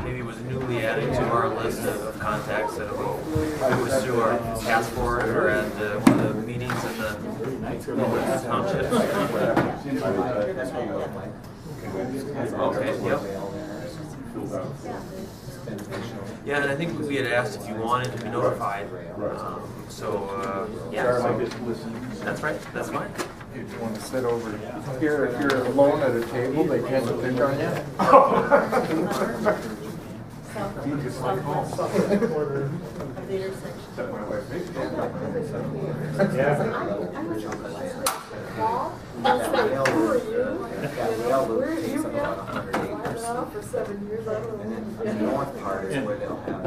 maybe was newly added to our list of contacts that we was through our task force or at one of the meetings in the township. Okay, yep. Yeah, and I think we had asked if you wanted to be notified. Yeah. That's right, that's fine. If you want to sit over here, if you're alone at a table, they tend to pick on you. You just like home. My wife makes it. For 7 years, I don't know. And the north part is where they'll have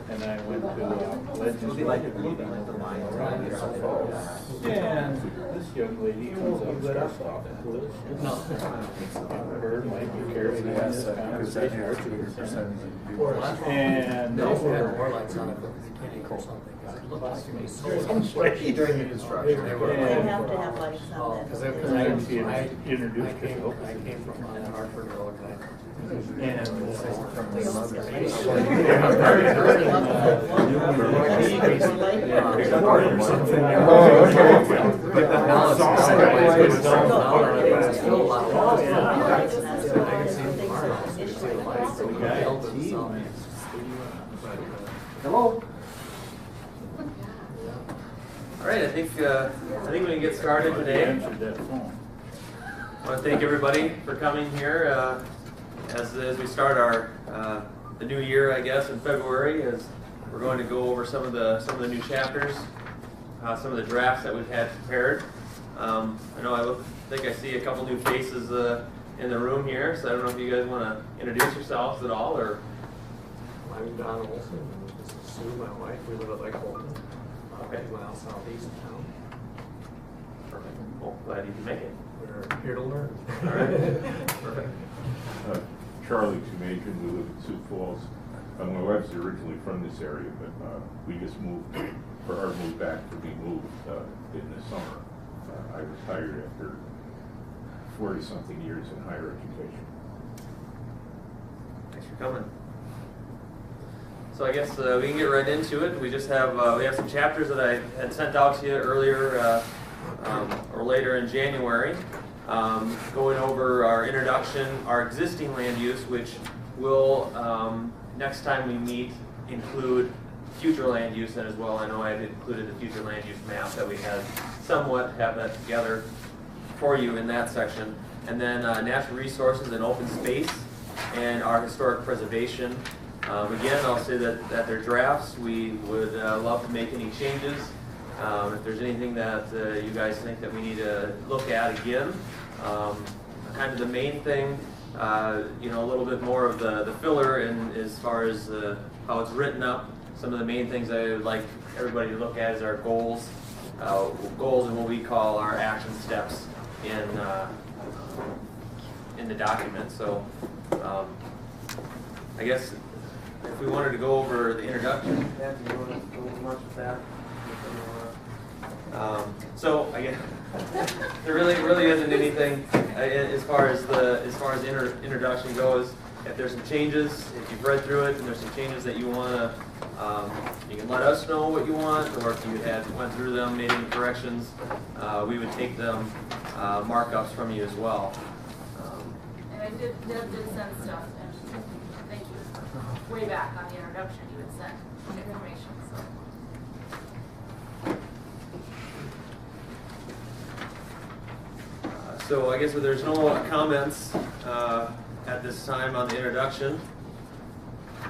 And I went to like legislative meeting over around here. And this young lady comes up, starts off with her and Mike carrying on this conversation. And They also had more lights on it for the beginning or something. It looked like it was so much during the construction. They were. They have to have lights on that. Because I introduced herself. I came from Hartford Road. And Hello. All right, I think we can get started today. I want to thank everybody for coming here as we start our the new year, I guess, in February. As we're going to go over some of the new chapters, some of the drafts that we've had prepared. I think I see a couple new faces in the room here, so I don't know if you guys want to introduce yourselves at all, or. I'm Don Olson, and this is Sue, my wife. We live at Lake Holton, 8 miles southeast of town. Perfect. Well, glad you can make it. We're here to learn. All right. Perfect. Charlie Tumajan, we live in Sioux Falls. My wife's originally from this area, but we just moved, for our move back to be moved in the summer. I retired after 40-something years in higher education. Thanks for coming. So I guess we can get right into it. We just have we have some chapters that I had sent out to you earlier or later in January, going over our introduction, our existing land use, which will next time we meet include future land use, and as well I know I had included the future land use map that we had somewhat have that together for you in that section, and then natural resources and open space and our historic preservation. Again, I'll say that they're drafts. We would love to make any changes. If there's anything that you guys think that we need to look at again, kind of the main thing, a little bit more of the filler in as far as how it's written up. Some of the main things I would like everybody to look at is our goals, and what we call our action steps in the document. So, I guess. If we wanted to go over the introduction, do you want to go too much with that? So I guess there really isn't anything as far as the introduction goes. If there's some changes, if you've read through it and there's some changes that you want to, you can let us know what you want, or if you had went through them, made any corrections, we would take them markups from you as well. And I did send stuff. Thank you. Way back on the introduction, you had sent information. So I guess if there's no comments at this time on the introduction,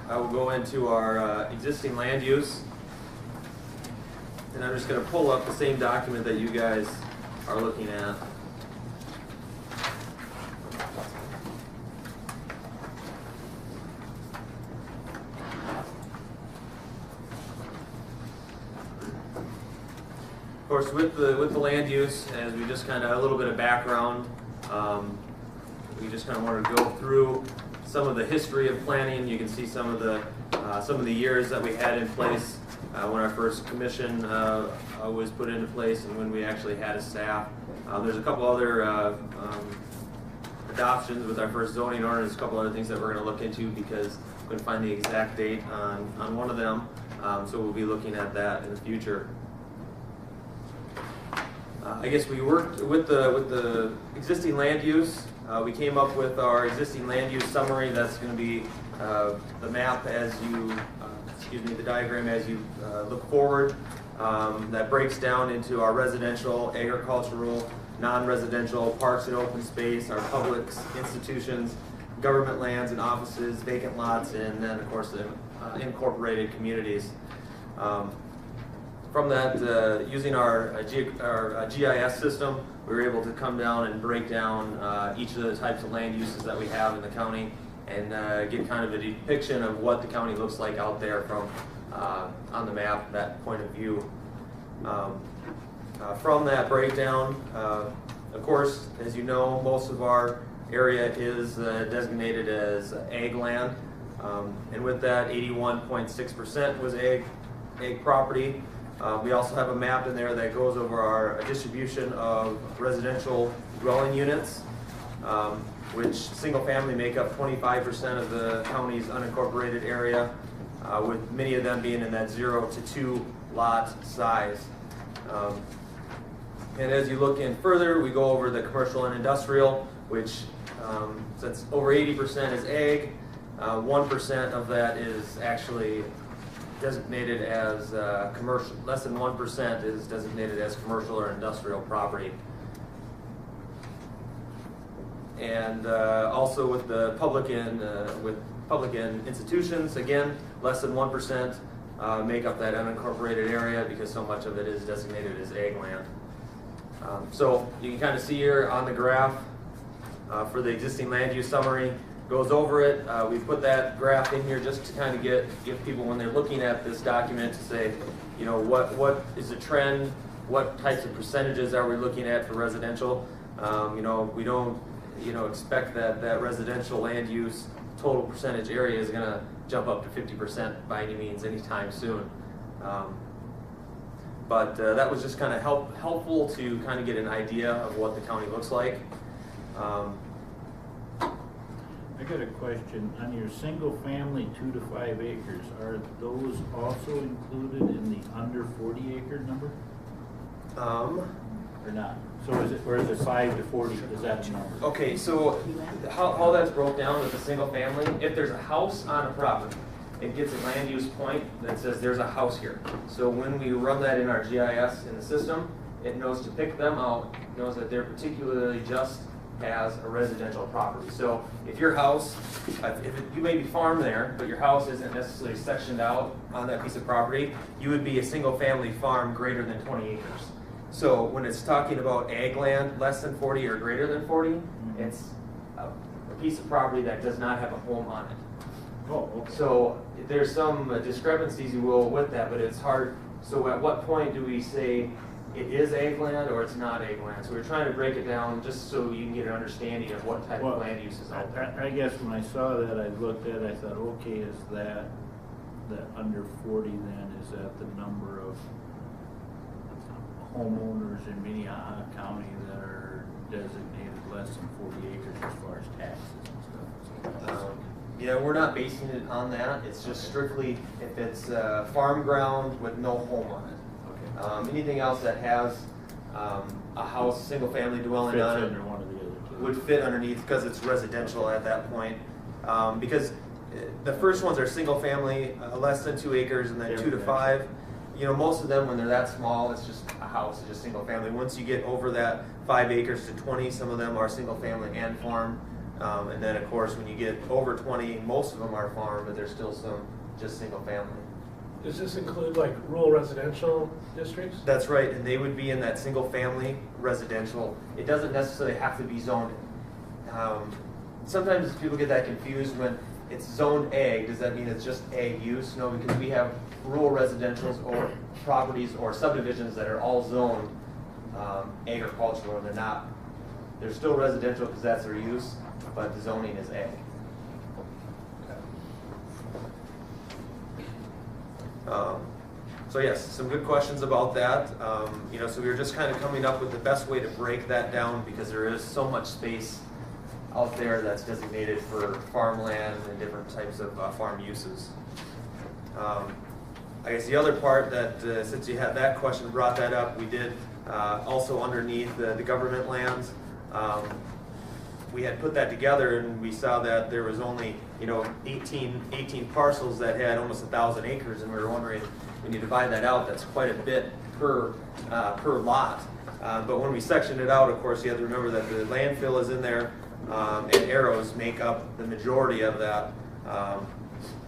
I will go into our existing land use, and I'm just going to pull up the same document that you guys are looking at. Of course, with the land use, as we just kind of a little bit of background, we just kind of wanted to go through some of the history of planning. You can see some of the years that we had in place when our first commission was put into place, and when we actually had a staff. There's a couple other adoptions with our first zoning ordinance, a couple other things that we're going to look into because we couldn't find the exact date on one of them. So we'll be looking at that in the future. I guess we worked with the existing land use. We came up with our existing land use summary. That's going to be the map as you, the diagram as you look forward. That breaks down into our residential, agricultural, non-residential, parks and open space, our public institutions, government lands and offices, vacant lots, and then of course the incorporated communities. From that, using our GIS system, we were able to come down and break down each of the types of land uses that we have in the county and get kind of a depiction of what the county looks like out there from on the map, that point of view. From that breakdown, of course, as you know, most of our area is designated as ag land, and with that, 81.6% was ag property. We also have a map in there that goes over our distribution of residential dwelling units, which single family make up 25% of the county's unincorporated area, with many of them being in that 0 to 2 lot size. And as you look in further, we go over the commercial and industrial, which since over 80% is ag, 1% of that is actually designated as commercial. Less than 1% is designated as commercial or industrial property. And also with the public and institutions, again, less than 1% make up that unincorporated area because so much of it is designated as ag land. So you can kind of see here on the graph for the existing land use summary, goes over it. We put that graph in here just to kind of give people, when they're looking at this document, to say, you know, what is the trend, what types of percentages are we looking at for residential. You know, we don't, expect that residential land use total percentage area is going to jump up to 50% by any means anytime soon. But that was just kind of helpful to kind of get an idea of what the county looks like. I got a question. On your single family 2 to 5 acres, are those also included in the under 40 acre number? Or not? So is it, or is it 5 to 40? Is that the number? Okay, so how that's broke down with a single family, if there's a house on a property, it gets a land use point that says there's a house here. So when we run that in our GIS in the system, it knows to pick them out, knows that they're particularly just as a residential property. So if your house, you may be farmed there, but your house isn't necessarily sectioned out on that piece of property, you would be a single family farm greater than 20 acres. So when it's talking about ag land less than 40 or greater than 40, it's a piece of property that does not have a home on it. Oh, okay. So there's some discrepancies, you will, with that, but it's hard. So at what point do we say it is ag land or it's not ag land? So we're trying to break it down just so you can get an understanding of what type of land use is out there. I guess when I saw that, I looked at it, I thought, okay, is that under 40 then, is that the number of homeowners in Minnehaha County that are designated less than 40 acres as far as taxes and stuff? Yeah, we're not basing it on that. It's just strictly if it's farm ground with no home on it. Okay. Anything else that has a house, single family dwelling on it, one of the other two. would fit underneath because it's residential at that point. Because the first ones are single family, less than 2 acres, and then 2 to 5. You know, most of them, when they're that small, it's just a house, it's just single family. Once you get over that 5 acres to 20, some of them are single family and farm. And then, of course, when you get over 20, most of them are farm, but there's still some just single family. Does this include like rural residential districts? That's right, and they would be in that single family residential. It doesn't necessarily have to be zoned. Sometimes people get that confused when it's zoned ag. Does that mean it's just ag use? No, because we have rural residentials or properties or subdivisions that are all zoned agricultural, and they're not. They're still residential because that's their use, but the zoning is ag. So yes, some good questions about that. You know, so we were just kind of coming up with the best way to break that down because there is so much space out there that's designated for farmland and different types of farm uses. I guess the other part that, since you had that question, brought that up, we did also underneath the government lands. We had put that together and we saw that there was only, you know, 18 parcels that had almost 1,000 acres, and we were wondering, when you divide that out, that's quite a bit per lot. But when we sectioned it out, of course, you have to remember that the landfill is in there, and arrows make up the majority of that.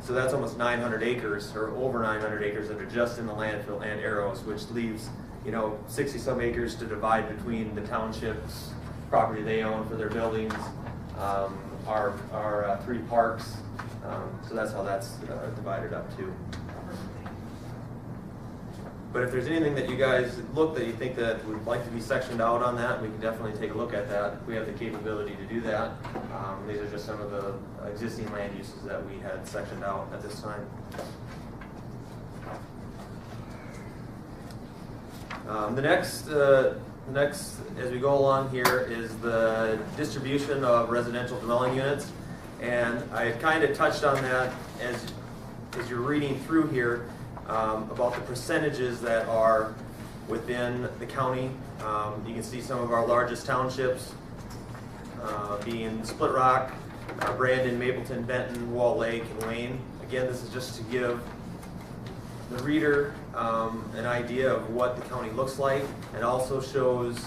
So that's almost 900 acres, or over 900 acres that are just in the landfill and arrows, which leaves, you know, 60-some acres to divide between the townships, property they own for their buildings, our 3 parks. So that's how that's divided up too. But if there's anything that you guys look that you think that would like to be sectioned out on that, we can definitely take a look at that. We have the capability to do that. These are just some of the existing land uses that we had sectioned out at this time. The next, as we go along here, is the distribution of residential dwelling units. And I kind of touched on that as you're reading through here. About the percentages that are within the county. You can see some of our largest townships being Split Rock, Brandon, Mapleton, Benton, Wall Lake, and Wayne. Again, this is just to give the reader an idea of what the county looks like. It also shows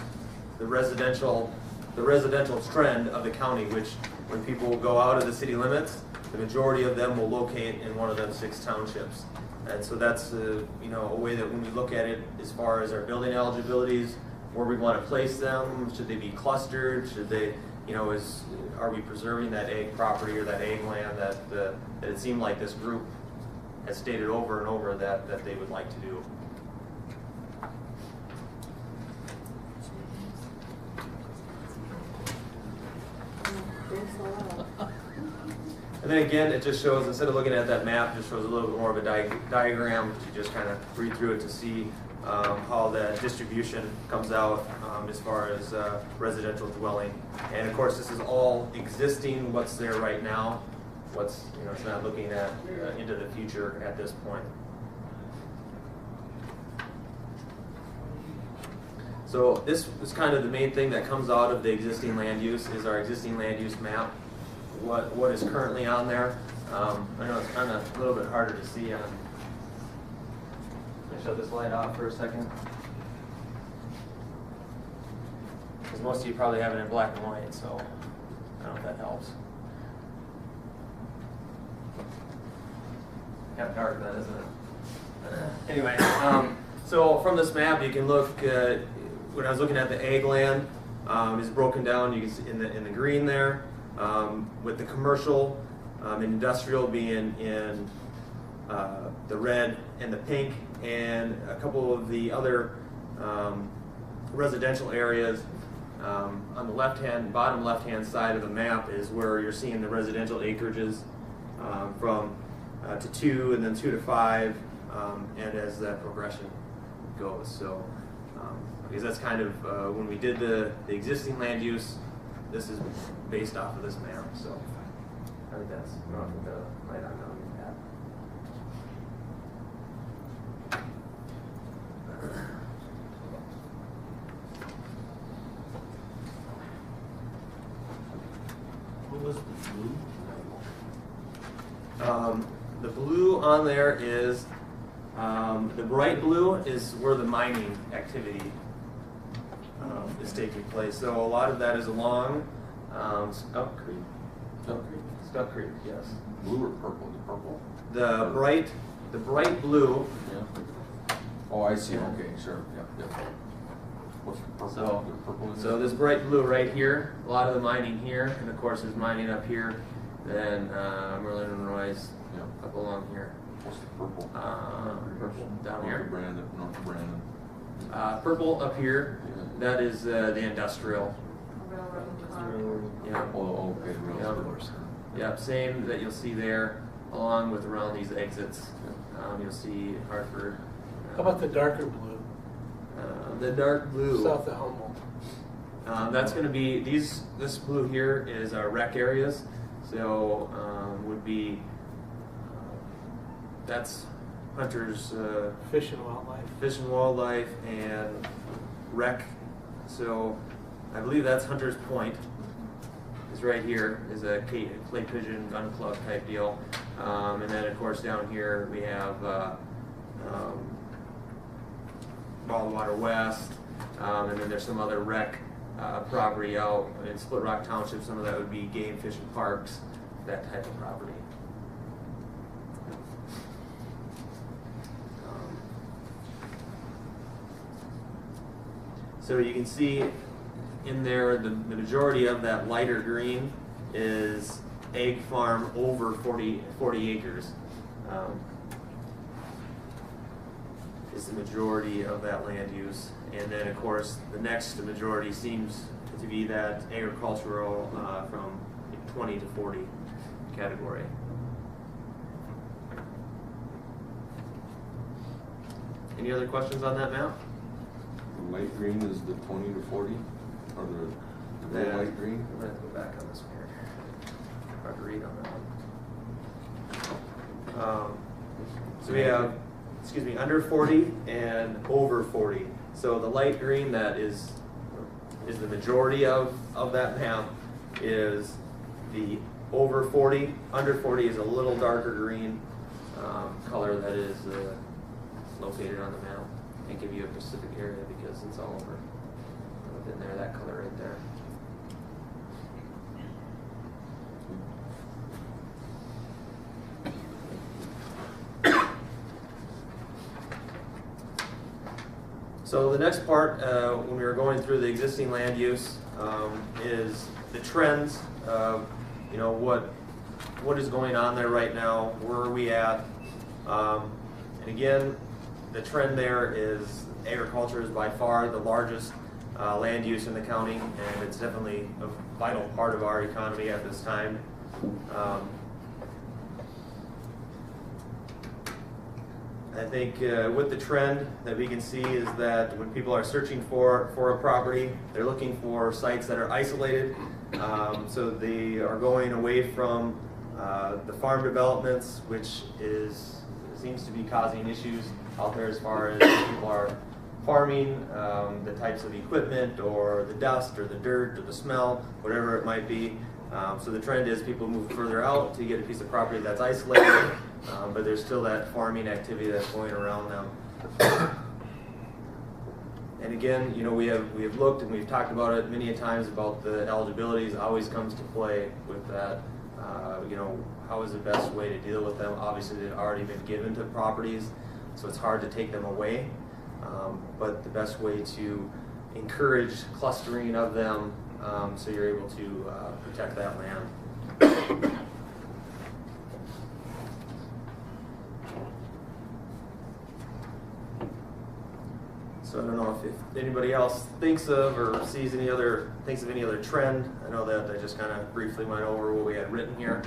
the residential trend of the county, which when people will go out of the city limits, the majority of them will locate in one of them 6 townships. And so that's you know, a way that when we look at it as far as our building eligibilities, where we want to place them, should they be clustered, should they, you know, are we preserving that ag property or that ag land that it seemed like this group has stated over and over that they would like to do. And then again, it just shows, instead of looking at that map, it just shows a little bit more of a diagram to just kind of read through it to see how the distribution comes out as far as residential dwelling. And of course, this is all existing, what's there right now. What's, you know, it's not looking at into the future at this point. So this is kind of the main thing that comes out of the existing land use, is our existing land use map. What is currently on there. I know it's kind of a little bit harder to see on. Let me shut this light off for a second. Because most of you probably have it in black and white, so I don't know if that helps. Kind of dark that, isn't it? Anyway, so from this map you can look, when I was looking at the ag land, it's broken down, you can see in the green there. With the commercial and industrial being in the red and the pink, and a couple of the other residential areas on the bottom left-hand side of the map is where you're seeing the residential acreages from to 2 and then 2 to 5, and as that progression goes. So because that's kind of when we did the existing land use, this is based off of this map, so I think that's roughly the light on that. What was the blue? The blue on there is, the bright blue is where the mining activity is taking place. So a lot of that is along Stuck Creek. Stuck Creek, yes. Blue or purple? The purple? The bright blue. Yeah. Oh, I see. Okay, sure. Yeah. What's the purple? So this bright blue right here, a lot of the mining here, and of course there's mining up here. Then Merlin and Roy's up along here. What's the purple? Purple down here. North of Brandon. Purple up here. That is the industrial. Yeah. Oh, okay. Yep, same that you'll see there, along with around these exits. You'll see Hartford, How about the darker blue? The dark blue. South of Humboldt. That's going to be this blue here is our rec areas. So would be that's hunters, Fish and wildlife. fish and wildlife, and rec. So I believe that's Hunter's Point. Is right here is a clay pigeon gun club type deal, and then of course down here we have Bald Water West, and then there's some other rec property out in Split Rock Township. Some of that would be game, fish, and parks, that type of property. So you can see in there the majority of that lighter green is egg farm over 40 acres. Is the majority of that land use. And then of course the next majority seems to be that agricultural from 20 to 40 category. Any other questions on that map? The light green is the 20 to 40, or the very light green? I'm going to go back on this one here. Hard to read on that one. So we have, under 40 and over 40. So the light green that is the majority of that map is the over 40. Under 40 is a little darker green color that is located on the map. Can't give you a specific area because it's all over within there, that color right there. So the next part, when we were going through the existing land use, is the trends of, what is going on there right now, where are we at, and again, the trend there is agriculture is by far the largest land use in the county, and it's definitely a vital part of our economy at this time. I think with the trend that we can see is that when people are searching for a property, they're looking for sites that are isolated. So they are going away from the farm developments, which seems to be causing issues out there as far as people are farming, the types of equipment or the dust or the dirt or the smell, whatever it might be. So the trend is people move further out to get a piece of property that's isolated, but there's still that farming activity that's going around them. And again, we have looked and we've talked about it many a times about the eligibilities always comes to play with that. How is the best way to deal with them? Obviously, they've already been given to properties, so it's hard to take them away. But the best way to encourage clustering of them so you're able to protect that land. So I don't know if anybody else thinks of or sees any other trend. I know that I just kind of briefly went over what we had written here.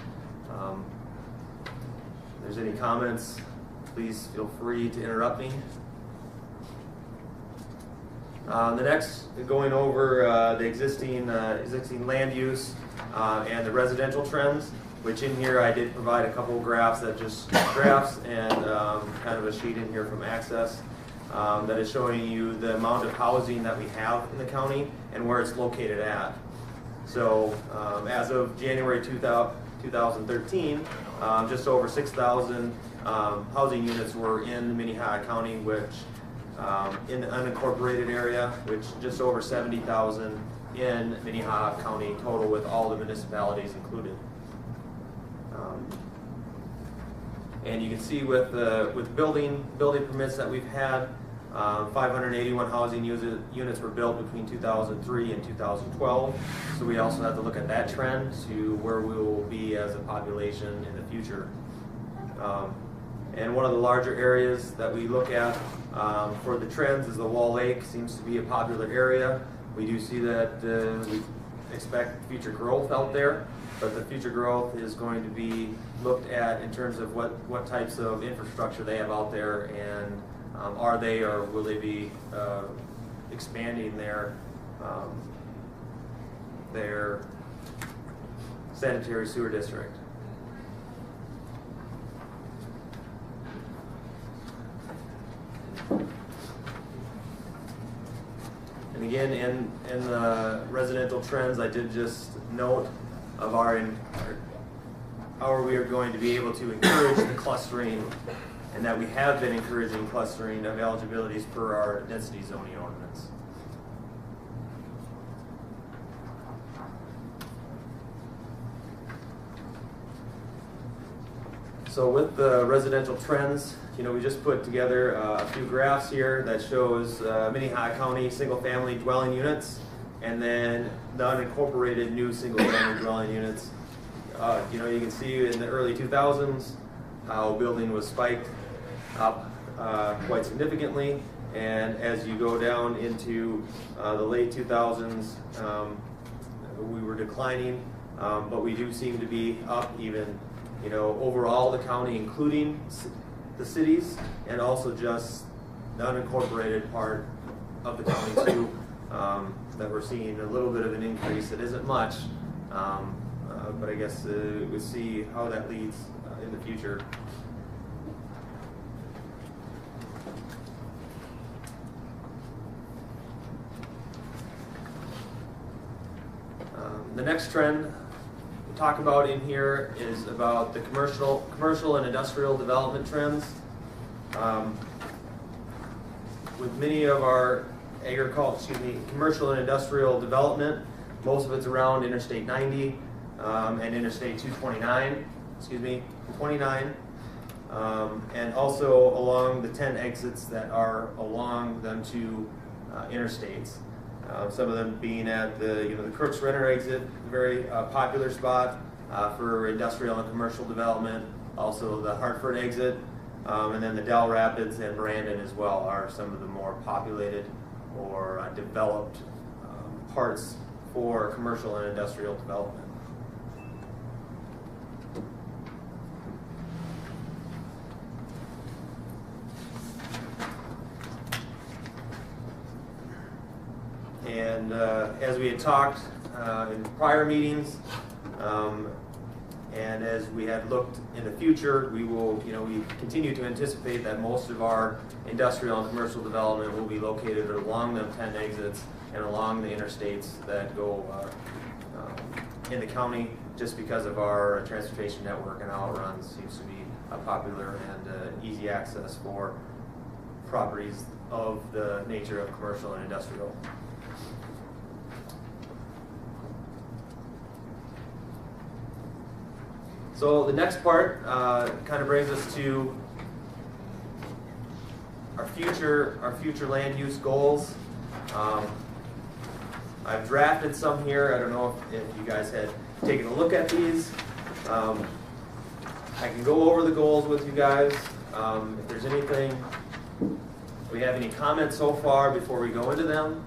If there's any comments, please feel free to interrupt me. The next, going over the existing land use and the residential trends, which in here I did provide a couple of graphs and kind of a sheet in here from Access that is showing you the amount of housing that we have in the county and where it's located at. So as of January 2013, just over 6,000 housing units were in Minnehaha County, which in the unincorporated area, which just over 70,000 in Minnehaha County total with all the municipalities included. And you can see with building permits that we've had, 581 housing units were built between 2003 and 2012. So we also have to look at that trend to where we will be as a population in the future. And one of the larger areas that we look at for the trends is the Wall Lake. Seems to be a popular area. We do see that we expect future growth out there, but the future growth is going to be looked at in terms of what types of infrastructure they have out there and Are they, or will they be expanding their sanitary sewer district? And again, in the residential trends, I did just note of how we are going to be able to encourage the clustering, and that we have been encouraging clustering of eligibilities per our density zoning ordinance. So with the residential trends, we just put together a few graphs here that shows Minnehaha County single-family dwelling units, and then the unincorporated new single-family dwelling units. You can see in the early 2000s how building was spiked up quite significantly, and as you go down into the late 2000s, we were declining, but we do seem to be up even, overall the county, including the cities, and also just the unincorporated part of the county too, that we're seeing a little bit of an increase. It isn't much, but I guess we'll see how that leads in the future. The next trend we'll talk about in here is about the commercial and industrial development trends. With many of our commercial and industrial development, most of it's around Interstate 90 and Interstate 229, 29, and also along the 10 exits that are along them two interstates. Some of them being at the Crooks Renner exit, a very popular spot for industrial and commercial development. Also the Hartford exit, and then the Del Rapids and Brandon as well are some of the more populated or developed parts for commercial and industrial development. And as we had talked in prior meetings, and as we had looked in the future, we continue to anticipate that most of our industrial and commercial development will be located along the 10 exits and along the interstates that go in the county, just because of our transportation network and how it runs seems to be popular and easy access for properties of the nature of commercial and industrial. So the next part kind of brings us to our future land use goals. I've drafted some here. I don't know if you guys had taken a look at these. I can go over the goals with you guys. If there's anything, if we have any comments so far before we go into them.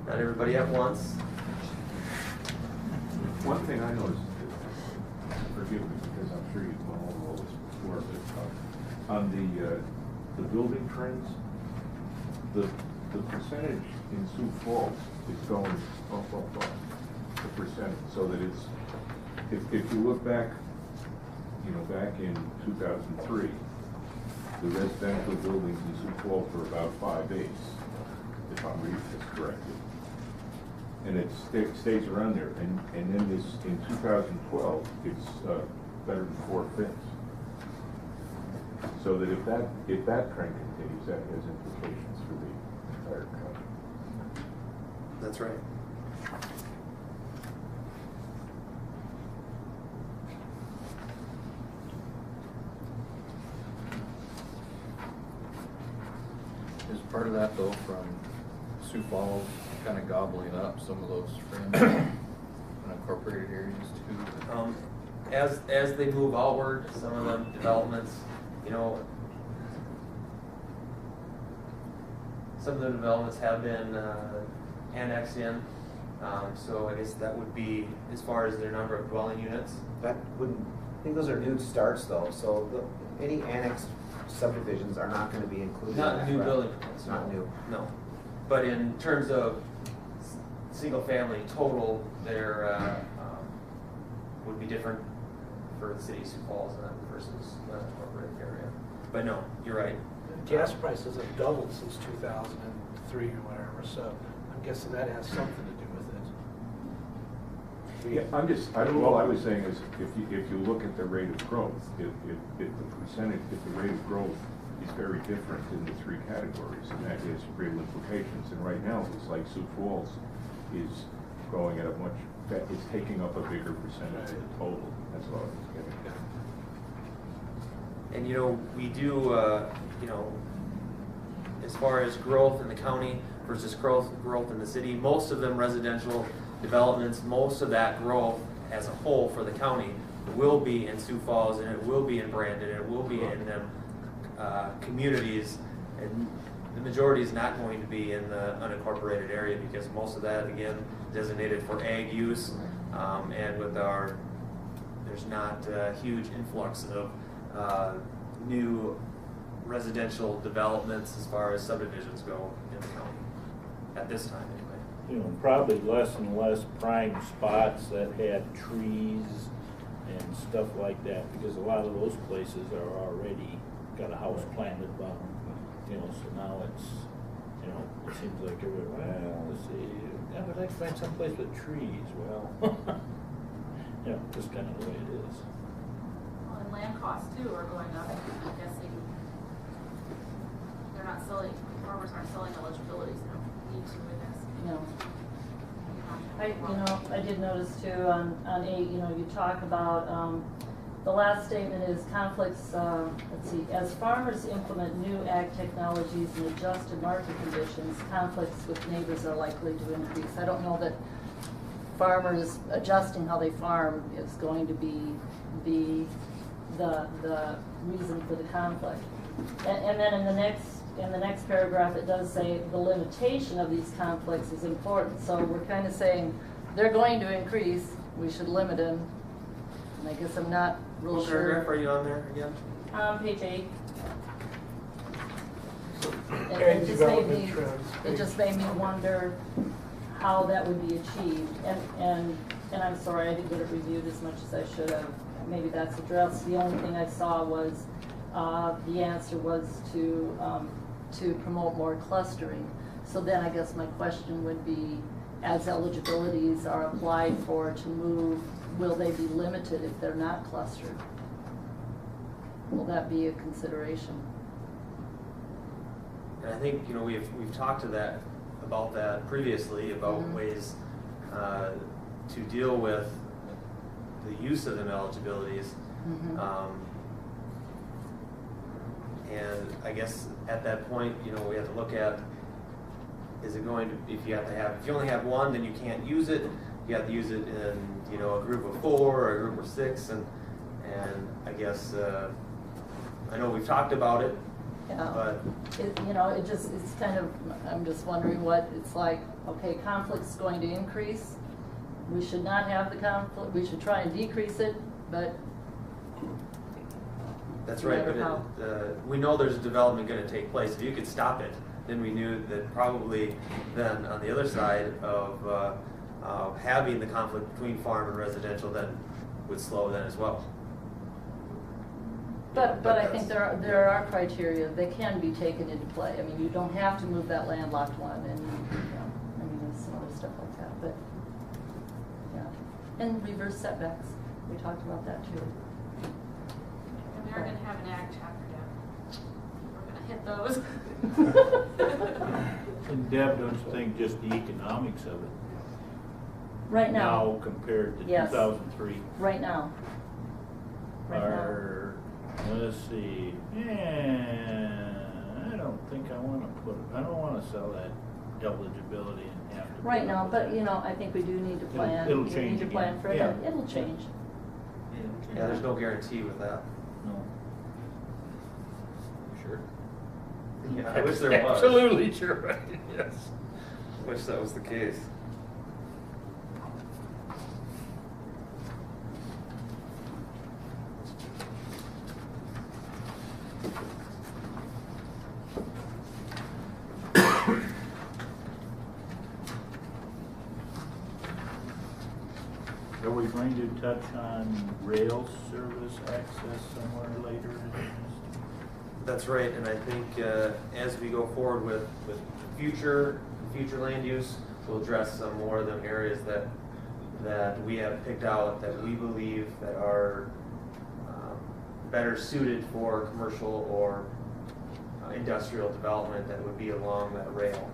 Not everybody at once. One thing I noticed, forgive me because I'm sure you've gone over all this before, but on the building trends, the percentage in Sioux Falls is going up, the percentage, so that it's, if you look back, back in 2003, the residential buildings in Sioux Falls were about 5/8, if I'm reading this correctly. And it stays around there, and then this in 2012 it's better than 4/5. So that if that trend continues, that has implications for the entire country. That's right. Is part of that though from Sioux Falls kind of gobbling up some of those fringe unincorporated areas too? As they move outward, some of the developments, some of the developments have been annexed in, So I guess that would be as far as their number of dwelling units. That wouldn't, I think those are new starts though, so any annexed subdivisions are not gonna be included. in Not that, new right? building permits. Not new. No. But in terms of single family total, there would be different for the city of Sioux Falls versus the corporate area. But no, you're right. Gas prices have doubled since 2003 or whatever, so I'm guessing that has something to do with it. Yeah, all I was saying is, if you look at the rate of growth, if the rate of growth is very different in the three categories, and that has real implications. And right now, it's like Sioux Falls is growing at it's taking up a bigger percentage of the total. That's what I was getting at. And we do, as far as growth in the county versus growth in the city, most of them residential developments, most of that growth as a whole for the county will be in Sioux Falls, and it will be in Brandon, and it will be in them communities, and the majority is not going to be in the unincorporated area because most of that, again, designated for ag use, and with there's not a huge influx of new residential developments as far as subdivisions go in the county at this time anyway. Probably less and less prime spots that had trees and stuff like that, because a lot of those places are already got a house planted by them. So now it's, it seems like everybody, well, let's see, I would like to find some place with trees. Well, just kind of the way it is. Well, and land costs too are going up. I'm guessing they're not selling, farmers aren't selling eligibilities. They don't need to, I guess. No. I did notice too on 8, you talk about, the last statement is conflicts, let's see, as farmers implement new ag technologies and adjust to market conditions, conflicts with neighbors are likely to increase. I don't know that farmers adjusting how they farm is going to be the reason for the conflict. And then in the next paragraph, it does say the limitation of these conflicts is important. So we're kind of saying they're going to increase, we should limit them. And I guess I'm not real What sure. paragraph are you on there again? Page 8. And Ag development trends. it just made me wonder how that would be achieved. And I'm sorry, I didn't get it reviewed as much as I should have. Maybe that's addressed. The only thing I saw was the answer was to promote more clustering. So then I guess my question would be, as eligibilities are applied for to move, will they be limited if they're not clustered? Will that be a consideration? And I think we've talked about that previously, about ways to deal with the use of them eligibilities. And I guess at that point, we have to look at, is it going to, if you only have one, then you can't use it. You have to use it in, a group of 4 or a group of 6, and I guess, I know we've talked about it, Yeah. but it's kind of, I'm just wondering what it's like. Okay, conflict's going to increase. We should not have the conflict. We should try and decrease it, but that's right. But we know there's a development going to take place. If you could stop it, then we knew that probably then on the other side of having the conflict between farm and residential, then would slow then as well. But I think there are criteria that can be taken into play. I mean, you don't have to move that landlocked one, and there's some other stuff like that. But yeah, and reverse setbacks. We talked about that too. And we are going to have an ag chapter down. We're going to hit those. And Deb, don't you think just the economics of it Right now. compared to Yes. 2003 Right now. are, let's see, I don't think I don't want to sell that eligibility and have to. Right now, but I think we do need to plan. It'll We change need to plan again. for it. Yeah. It'll change. Yeah, there's no guarantee with that. No. Sure. Yeah, I wish there was. Absolutely, sure, right, yes. Wish that was the case. we going to touch on rail service access somewhere later in this? That's right, and I think as we go forward with future land use, we'll address some more of the areas that we have picked out that we believe that are better suited for commercial or industrial development that would be along that rail.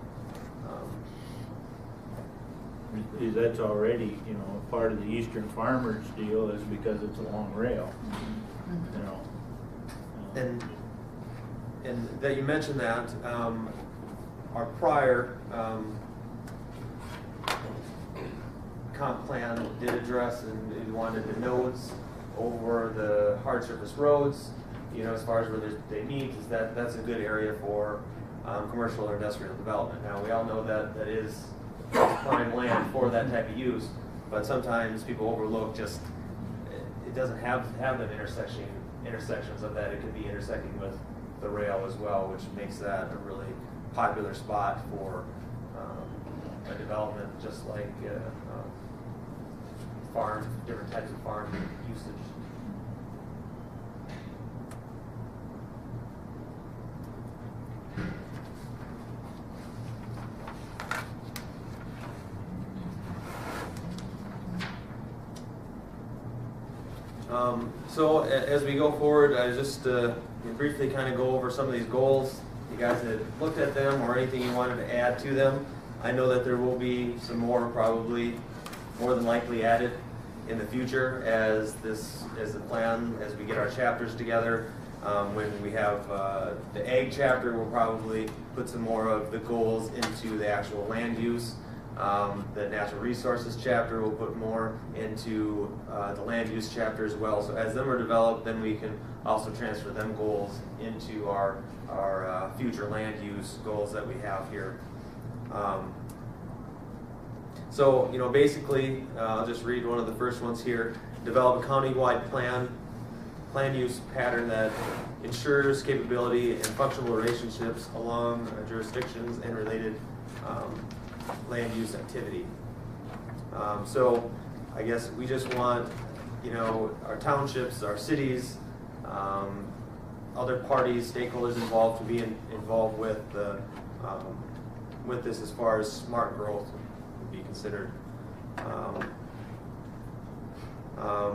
That's already, you know, part of the Eastern Farmers deal is because it's along rail, you know. And that you mentioned that, our prior comp plan did address and it wanted the nodes over the hard surface roads, you know, as far as where they meet, is that's a good area for commercial or industrial development. Now, we all know that that is prime land for that type of use, but sometimes people overlook just, it doesn't have the intersections of that. It could be intersecting with the rail as well, which makes that a really popular spot for a development, just like farm, different types of farm usage. So as we go forward, I just briefly kind of go over some of these goals. You guys had looked at them or anything you wanted to add to them. I know that there will be some more, probably more than likely added in the future as the plan, as we get our chapters together. When we have the ag chapter, we'll probably put some more of the goals into the actual land use. The natural resources chapter will put more into the land use chapter as well. So as them are developed, then we can also transfer them goals into our future land use goals that we have here. So, you know, basically, I'll just read one of the first ones here. Develop a county-wide plan use pattern that ensures capability and functional relationships along jurisdictions and related land use activity. So I guess we just want, you know, our townships, our cities, other parties, stakeholders involved to be involved with this as far as smart growth would be considered.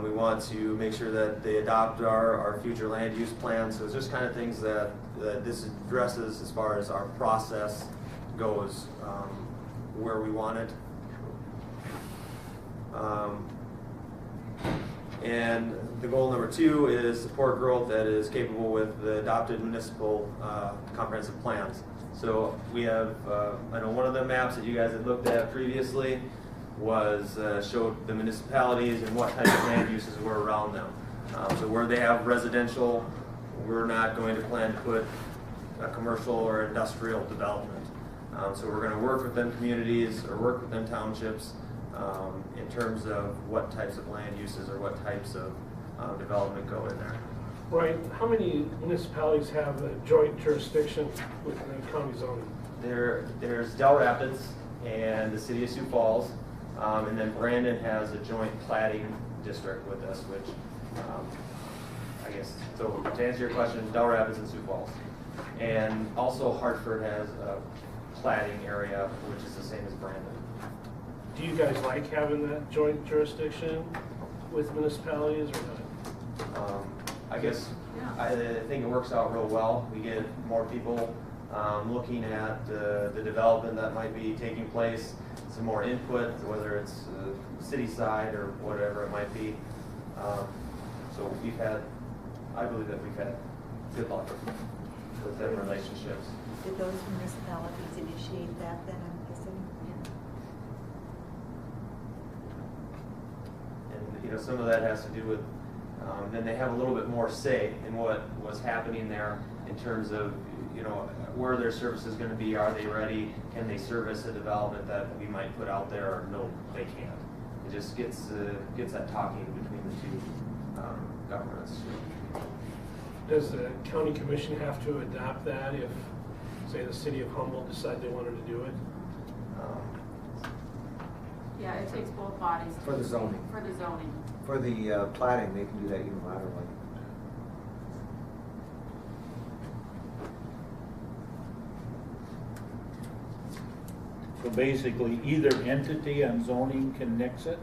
We want to make sure that they adopt our future land use plan. So it's just kind of things that this addresses as far as our process goes, where we want it. And the goal number 2 is support growth that is capable with the adopted municipal comprehensive plans. So we have, I know one of the maps that you guys had looked at previously was showed the municipalities and what type of land uses were around them. So where they have residential, we're not going to plan to put a commercial or industrial development. So we're going to work with them communities or work with them townships in terms of what types of land uses or what types of development go in there. Right. How many municipalities have a joint jurisdiction with the county zoning? There's Del Rapids and the City of Sioux Falls, and then Brandon has a joint plating district with us, which I guess, so to answer your question, Del Rapids and Sioux Falls. And also Hartford has a plating area, which is the same as Brandon. Do you guys like having that joint jurisdiction with municipalities or not? I guess I think it works out real well. We get more people looking at the development that might be taking place, some more input, whether it's city side or whatever it might be. So I believe that we've had good luck with them relationships. Did those municipalities initiate that then, I'm guessing? And you know, some of that has to do with then they have a little bit more say in what was happening there in terms of, you know, where their service is going to be. Are they ready? Can they service a development that we might put out there? Or no, they can't. It just gets that talking between the two governments. Does the county commission have to adopt that if, say, the city of Humboldt decide they wanted to do it? Yeah, it takes both bodies. For the zoning. For the zoning. For the plating, they can do that unilaterally. So basically, either entity on zoning can nix it,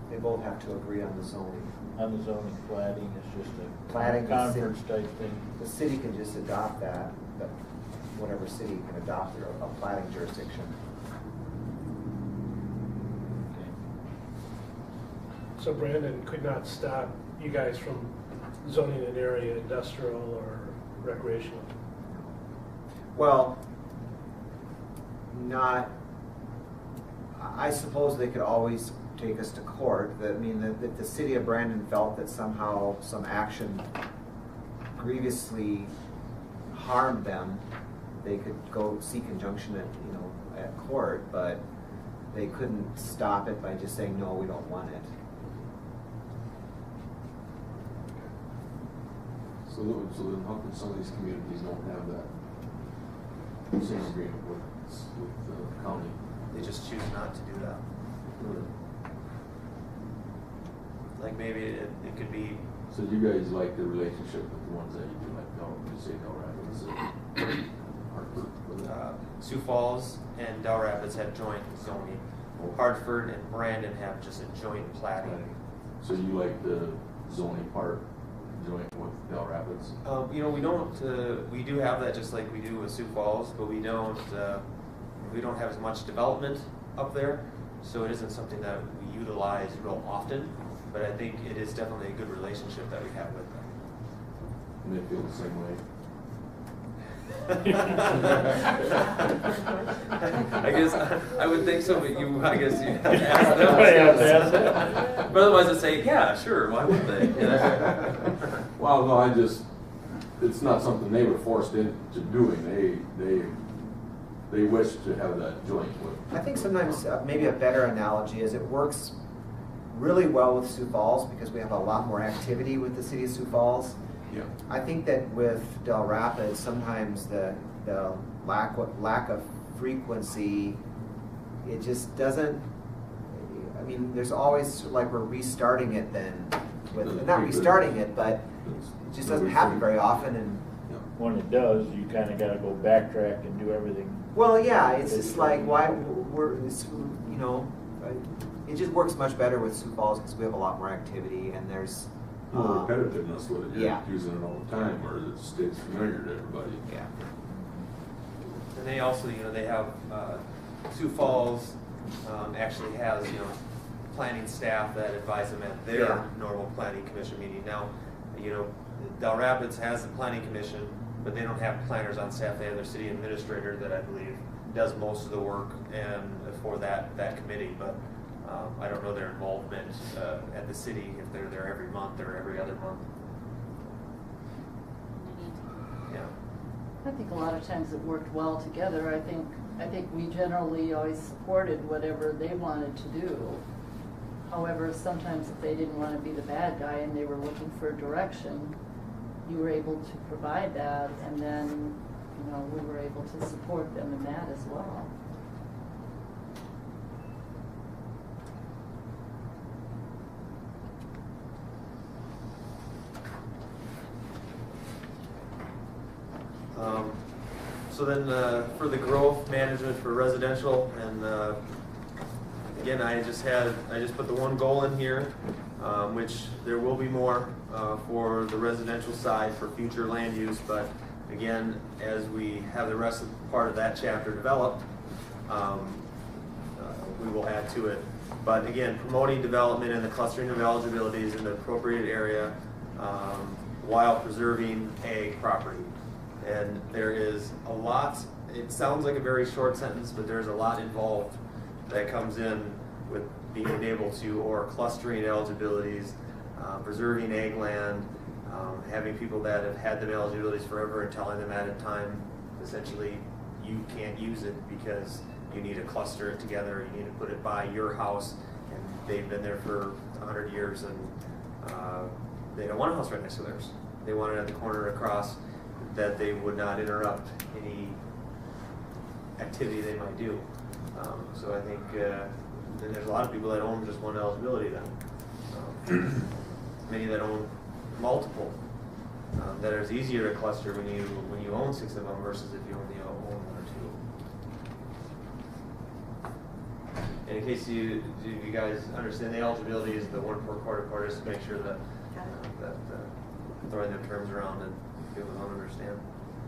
They both have to agree on the zoning. on the zoning plating, it's just a Plating, the city- conference type thing. The city can just adopt that, but whatever city can adopt their a plating jurisdiction. Okay. So Brandon could not stop you guys from zoning an area industrial or recreational? Well, not, I suppose they could always take us to court. I mean, that the city of Brandon felt that somehow some action grievously harmed them, they could go seek injunction at, at court, but they couldn't stop it by just saying, no, we don't want it. So then how come some of these communities don't have that same agreement with the county? They just choose not to do that. Like maybe it could be, So you guys like the relationship with the ones that you do, like, Del Rapids, Hartford, with that? Sioux Falls and Del Rapids have joint zoning. Hartford and Brandon have just a joint plating. So you like the zoning part joint with Del Rapids? We don't. We do have that just like we do with Sioux Falls, but we don't have as much development up there, so it isn't something that we utilize real often. But I think it is definitely a good relationship that we have with them. And they feel the same way? I guess I would think so, but I guess you have to ask them. Somebody has to ask them. But otherwise, I'd say, yeah, sure. Why would they? Well, no, it's not something they were forced into doing. They wish to have that joint with. I think sometimes maybe a better analogy is it works really well with Sioux Falls because we have a lot more activity with the city of Sioux Falls. Yeah. I think that with Del Rapids, sometimes the lack of frequency, it just doesn't. I mean, there's always like we're restarting it then, not restarting it, but it just doesn't happen very often. And When it does, you kind of got to go backtrack and do everything. well, yeah, it's just like why it just works much better with Sioux Falls because we have a lot more activity and there's. More repetitiveness with it, you're Yeah. using it all the time, or it stays familiar to everybody. Yeah. And they also, they have Sioux Falls actually has planning staff that advise them at their Yeah. normal planning commission meeting. Now, Del Rapids has a planning commission, but they don't have planners on staff. They have their city administrator that I believe does most of the work and for that committee. But I don't know their involvement at the city if they're there every month or every other month. Yeah. I think a lot of times it worked well together. I think we generally always supported whatever they wanted to do. However, sometimes if they didn't want to be the bad guy and they were looking for direction, you were able to provide that, and then we were able to support them in that as well. So then for the growth management for residential, and again, I just put the one goal in here, which there will be more for the residential side for future land use, but again, as we have the rest of the part of that chapter developed, we will add to it. But again, promoting development and the clustering of eligibilities in the appropriate area while preserving ag property. And there is a lot, it sounds like a very short sentence, but there's a lot involved that comes in with being able to, or clustering eligibilities, preserving ag land, having people that have had them eligibilities forever and telling them at a time, essentially, you can't use it because you need to cluster it together, you need to put it by your house, and they've been there for 100 years, and they don't want a house right next to theirs. They want it at the corner across, that they would not interrupt any activity they might do. So I think and there's a lot of people that own just one eligibility then. Many that own multiple. That is easier to cluster when you own 6 of them versus if you only own 1 or 2. And in case you guys understand, the eligibility is the 1 per quarter just to make sure that throwing them terms around and people don't understand.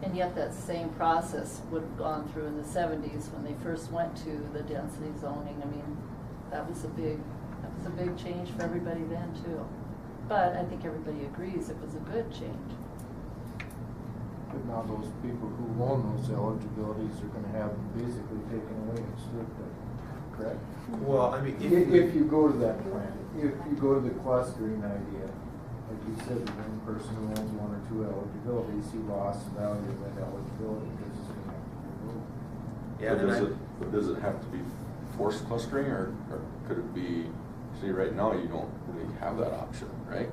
And yet that same process would have gone through in the 70s when they first went to the density zoning. I mean, that was a big change for everybody then too. But I think everybody agrees it was a good change. But now those people who own those eligibilities are gonna have them basically taken away and stripped of, correct? Well, I mean, If you go to that plan, if you go to the clustering idea, like you said, the one person who owns 1 or 2 eligibilities, he lost the value of that eligibility because it's gonna have to be removed. yeah, But does it have to be forced clustering, or could it be, see, right now you don't really have that option, right?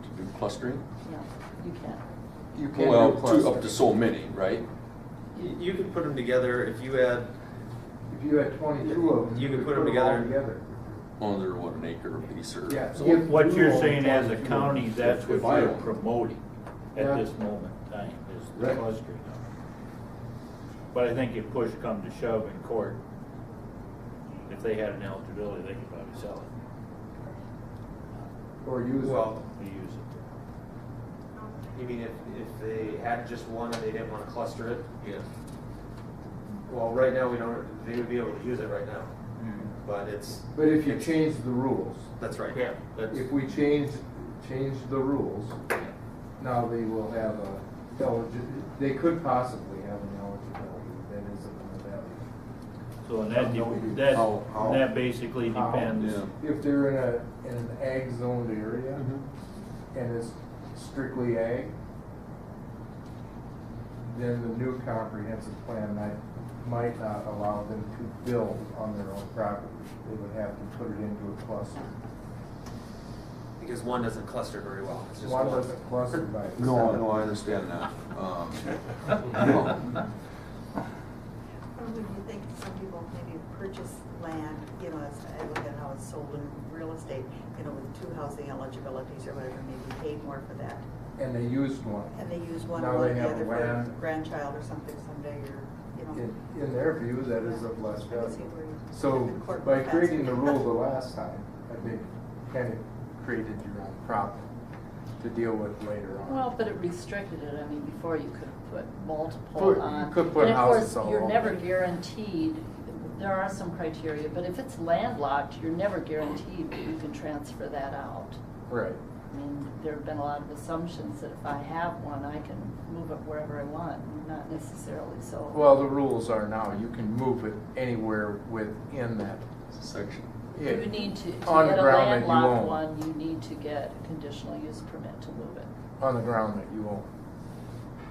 To do clustering? No, you can't. You can't Well, do clustering. up to so many, right? you could put them together if you had. If you had 22 of them, You could put them them all together. together. Under what, an acre apiece or? Yeah. so- If What you you're own saying as a 22 county, that's If what I you're own. promoting Yeah. at this moment in time, is the Right. clustering. But I think if push come to shove in court, if they had an eligibility, they could probably sell it, Or use it. Well, or use it. you mean if they had just one and they didn't want to cluster it? Yes. Well, right now they would be able to use it right now, but it's. But if you change the rules, That's right. Yeah, that's, if we change the rules, now they will have they could possibly have an eligibility that isn't in the value. so and How- that basically How? depends. Yeah. If they're in an ag zoned area and it's strictly ag, then the new comprehensive plan might not allow them to build on their own property. They would have to put it into a cluster. Because one doesn't cluster very well. It's just One doesn't cluster by itself. No, I understand that. Or would you think some people maybe purchase land, as I look at how it's sold in real estate, with 2 housing eligibilities or whatever, maybe paid more for that. And they used one. And they use one Now or they the have other for a land. grandchild or something someday, or, In their view, that is of less I can value. see where you So end up in court by faster. creating the rule the last time, I think kind of created your own problem to deal with later on. Well, but it restricted it. I mean, before you could put multiple You on. could put and houses of all course, you're over. never guaranteed. There are some criteria, but if it's landlocked, you're never guaranteed that you can transfer that out. Right. I mean, there have been a lot of assumptions that if I have one, I can move it wherever I want, not necessarily so. Well, the rules are now, you can move it anywhere within that Section. You need to on the get a ground that you landlocked own. one, you need to get a conditional use permit to move it. On the ground that you own.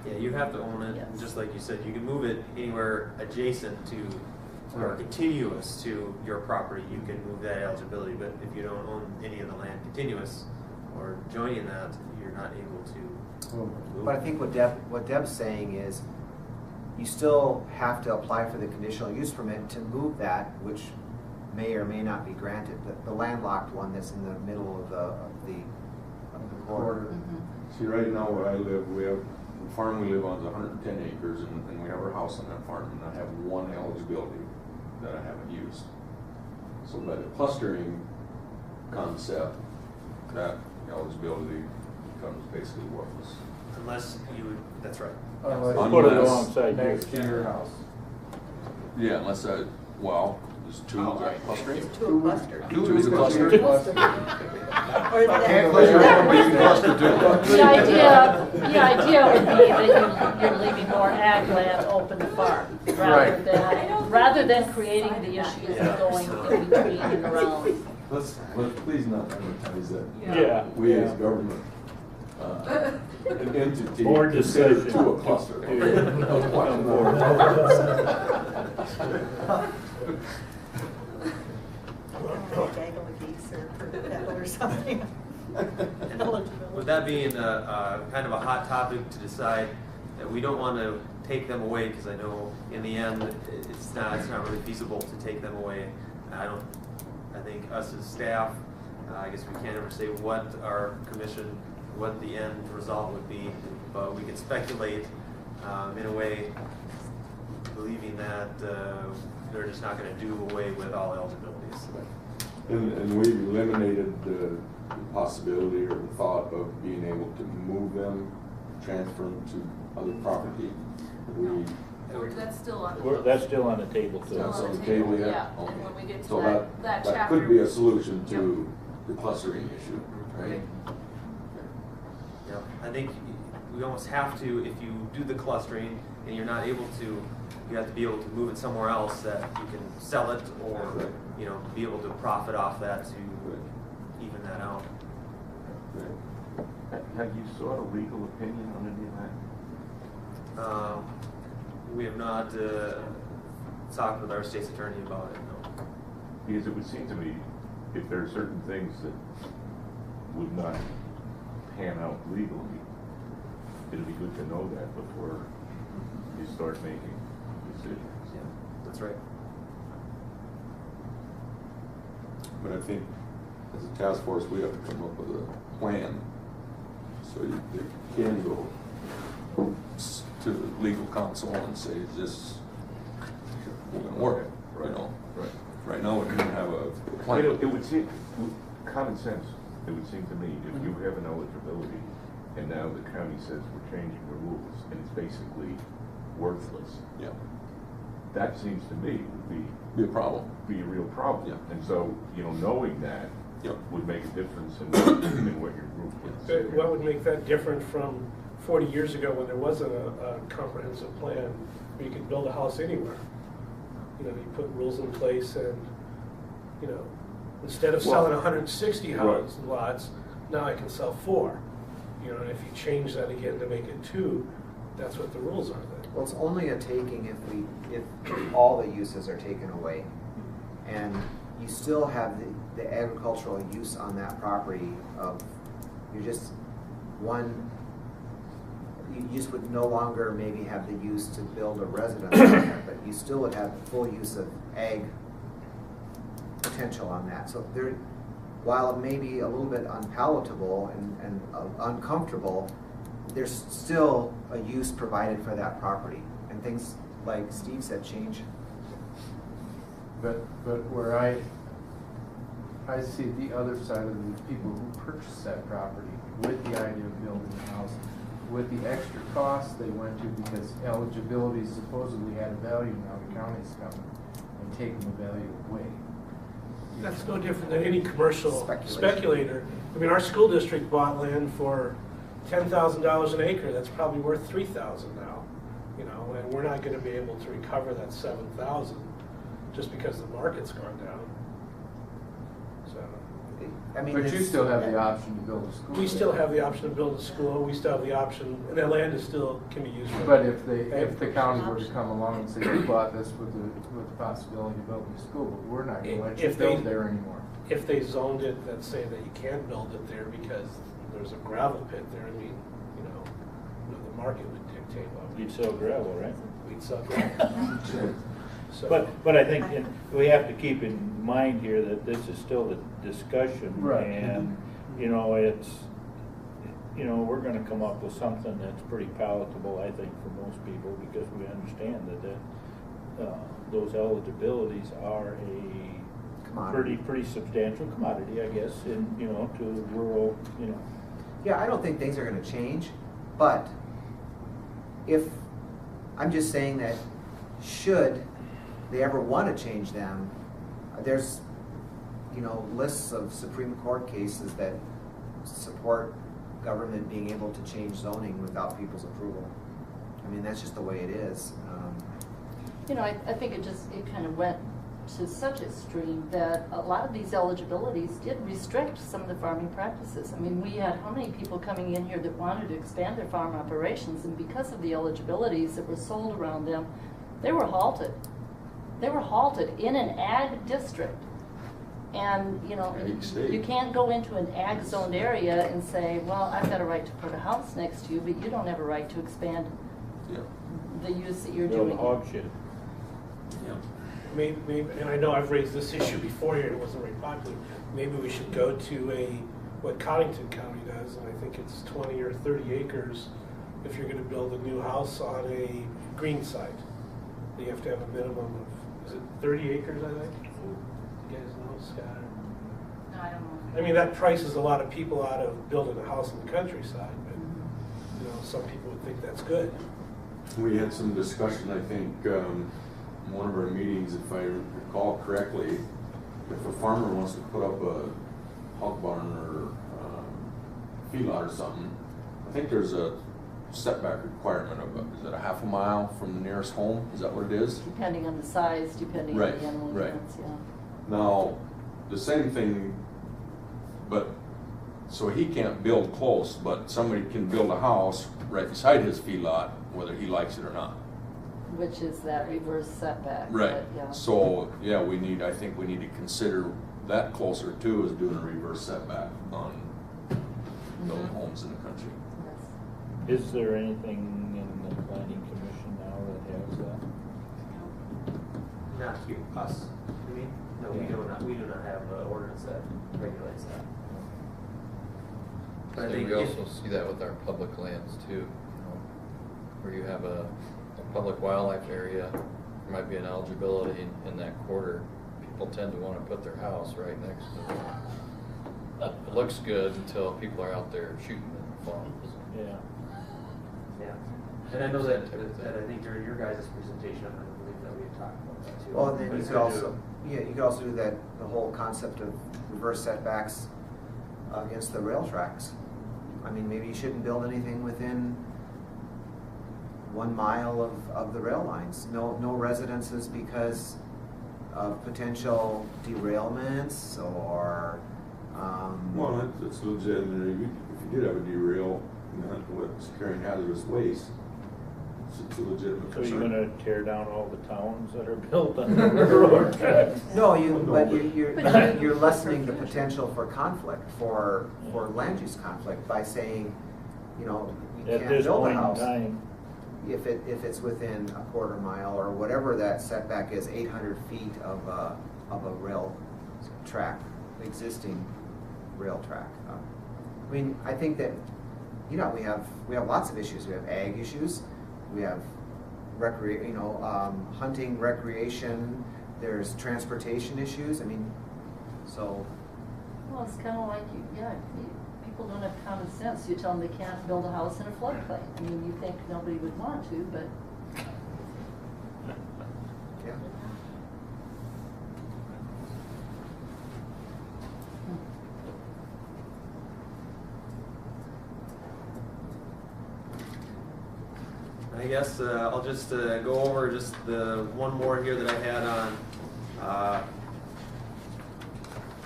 Yeah, you have to own it, and Yes. just like you said, you can move it anywhere adjacent to or Right. continuous to your property, you can move that eligibility, but if you don't own any of the land continuous or joining that, you're not able to move But I it. think what Deb's saying is, you still have to apply for the conditional use permit to move that, which may or may not be granted. The landlocked one that's in the middle of the quarter. Mhm. See, right now where I live, the farm we live on is 110 acres, and we have our house on that farm, and I have one eligibility that I haven't used. So by the clustering concept, that eligibility becomes basically worthless. Unless you would, that's right. Unless Put you it put alongside next to yours. your house. Yeah, unless there's two Oh, right. clustering. It's 2 clusters. Two is a Because cluster. you're clustered. Or is that- Can't let your home be clustered too. The idea would be that you're leaving more ag land open to farm, Right. rather than creating the issues of going in between and around. Let's please not advertise that. Yeah. We as government, an entity. Board consider decision. To a cluster. Yeah. Gaggle of geese or cattle or something. With that being kind of a hot topic to decide, that we don't want to take them away, because I know in the end it's not really feasible to take them away. I think us as staff, I guess we can't ever say what our commission, what the end result would be, but we can speculate in a way, believing that they're just not going to do away with all eligibilities. And we've eliminated the possibility or the thought of being able to move them, transfer them to other property. That's still on the That's still on the table too. Still That's on on the the table, table, yeah. yeah. And when we get to So that that chapter. could be a solution to the clustering issue, right? Yeah, I think we almost have to, if you do the clustering and you're not able to, you have to be able to move it somewhere else that you can sell it or, Right. you know, be able to profit off that to even that out. Have you sought a legal opinion on any of that? We have not talked with our state's attorney about it, no. Because it would seem to me, if there are certain things that would not pan out legally, it'd be good to know that before you start making decisions. Yeah, that's right. But I think as a task force, we have to come up with a plan so you can go to the legal counsel and say, is this going to work? You know, Right. right now we don't have a plan. It would seem, common sense, it would seem to me, if you have an eligibility and now the county says we're changing the rules and it's basically worthless, Yeah, that seems to me would be a problem. be a real problem. Yeah. And so, you know, knowing that Yeah. would make a difference in what your group would. What would make that different from 40 years ago when there wasn't a comprehensive plan where you could build a house anywhere? You know, you put rules in place and, you know, instead of selling 160 house lots, now I can sell 4. You know, and if you change that again to make it 2, that's what the rules are then. Well, it's only a taking if all the uses are taken away. And you still have the agricultural use on that property of, you're just one, you just would no longer maybe have the use to build a residence on there, but you still would have the full use of ag potential on that. So there, while it may be a little bit unpalatable and uncomfortable, there's still a use provided for that property. And things, like Steve said, change. But where I see the other side of the people who purchased that property with the idea of building a house, with the extra costs they went to because eligibility supposedly had a value, now the county's coming and taking the value away. That's no different than any commercial Speculation. speculator. I mean, our school district bought land for $10,000 an acre. That's probably worth $3,000 now. You know, and we're not going to be able to recover that $7,000 just because the market's gone down. So I mean, But you it's- still have the option to build a school. we still have the option to build a school. We still have the option, and that land is still can be used for. But if the county were to come along and say, we bought this with the possibility of building a school, but we're not going to let you If they- build there anymore. If they zoned it that say that you can't build it there because there's a gravel pit there, I mean, you know, the market would dictate what You'd sell gravel, right? we'd sell gravel. So, But I think we have to keep in mind here that this is still a discussion. Right. And, you know, it's, you know, we're gonna come up with something that's pretty palatable, I think, for most people, because we understand that those eligibilities are a Commodity. pretty substantial commodity, I guess, in, you know, to rural, you know. Yeah, I don't think things are going to change, but I'm just saying that should they ever want to change them, there's, you know, lists of Supreme Court cases that support government being able to change zoning without people's approval. I mean, that's just the way it is. You know, I think it kind of went to such extreme that a lot of these eligibilities did restrict some of the farming practices. I mean, we had how many people coming in here that wanted to expand their farm operations, and because of the eligibilities that were sold around them, they were halted. They were halted in an ag district. And, you know, you can't go into an ag zoned area and say, well, I've got a right to put a house next to you, but you don't have a right to expand the use that you're Build a doing. hog shed. maybe, and I know I've raised this issue before here, and it wasn't very popular, maybe we should go to what Cottington County does, and I think it's 20 or 30 acres if you're gonna build a new house on a green site. You have to have a minimum of, is it 30 acres, I think? You guys know, Scott? No, I don't know. I mean, that prices a lot of people out of building a house in the countryside, but, you know, some people would think that's good. We had some discussion, I think, in one of our meetings, if I recall correctly, if a farmer wants to put up a hog barn or feedlot or something, I think there's a setback requirement of, is it a half a mile from the nearest home? Is that what it is? Depending on the size, depending on Right, the animal right. units, yeah. Now, the same thing, but, so he can't build close, but somebody can build a house right beside his feedlot, whether he likes it or not. Which is that reverse setback. Right, but, yeah. so, yeah, I think we need to consider that closer too, as doing a reverse setback on those Mhm. homes in the country. Yes. Is there anything in the planning commission now that has that? Not here, us, you mean? No, we do not have an ordinance that regulates that. But I So think we if- also see that with our public lands too, where you have a public wildlife area, there might be an eligibility in that quarter. People tend to want to put their house right next to it. It looks good until people are out there shooting in the farms. Yeah. Yeah, and I know that I think during your guys' presentation, I believe that we had talked about that too. Well, and then But you it's could good also, yeah, you could also do that, the whole concept of reverse setbacks against the rail tracks. I mean, maybe you shouldn't build anything within 1 mile of the rail lines. No residences because of potential derailments or, Well, it's legitimate. If you did have a derail, what's carrying hazardous waste, it's a legitimate So you're concern. gonna tear down all the towns that are built on the railroad tracks? no, But you're lessening the potential for conflict, for land use conflict by saying, you know, you At can't this build a point in house time, if it's within a quarter mile or whatever that setback is, 800 feet of a rail track, existing rail track. I mean, I think that, you know, we have lots of issues. We have ag issues. We have hunting, recreation. There's transportation issues. I mean, so. Well, it's kind of like, people don't have common sense. You tell them they can't build a house in a floodplain. I mean, you think nobody would want to, but Yeah. I guess I'll just go over just the one more here that I had on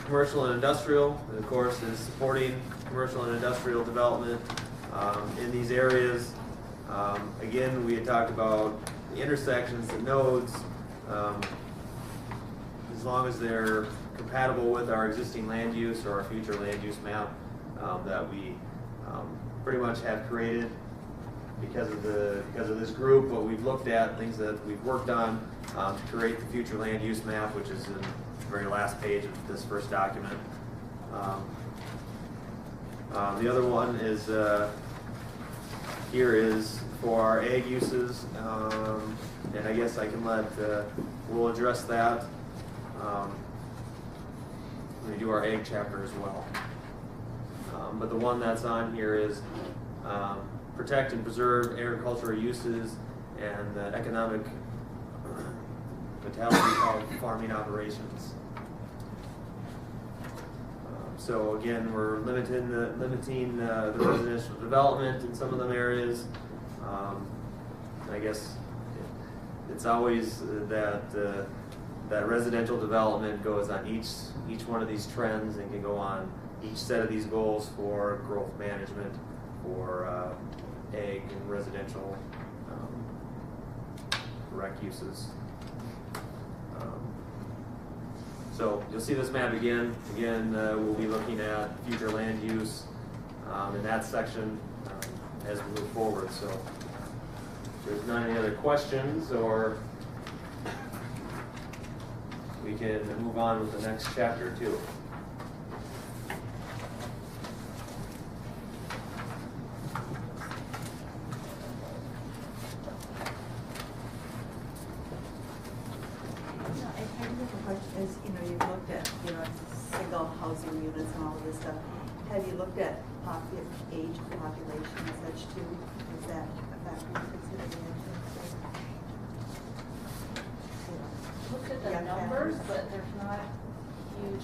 commercial and industrial. And of course, is supporting commercial and industrial development in these areas. Again, we had talked about the intersections, the nodes, as long as they're compatible with our existing land use or our future land use map that we pretty much have created because of this group. What we've looked at, things that we've worked on to create the future land use map, which is in the very last page of this first document. The other one is here is for our ag uses, and I guess I can we'll address that when we do our ag chapter as well. But the one that's on here is protect and preserve agricultural uses and the economic vitality of farming operations. So again, we're limiting the residential development in some of them areas. I guess it's always that residential development goes on each one of these trends and can go on each set of these goals for growth management, for ag and residential rec uses. So you'll see this map again. Again, we'll be looking at future land use in that section as we move forward. So if there's not any other questions or we can move on with the next chapter too. I have a question is, you've looked at, single housing units and all of this stuff. Have you looked at age of population and such too? Is that a factor you consider? Looked at the numbers, but there's not huge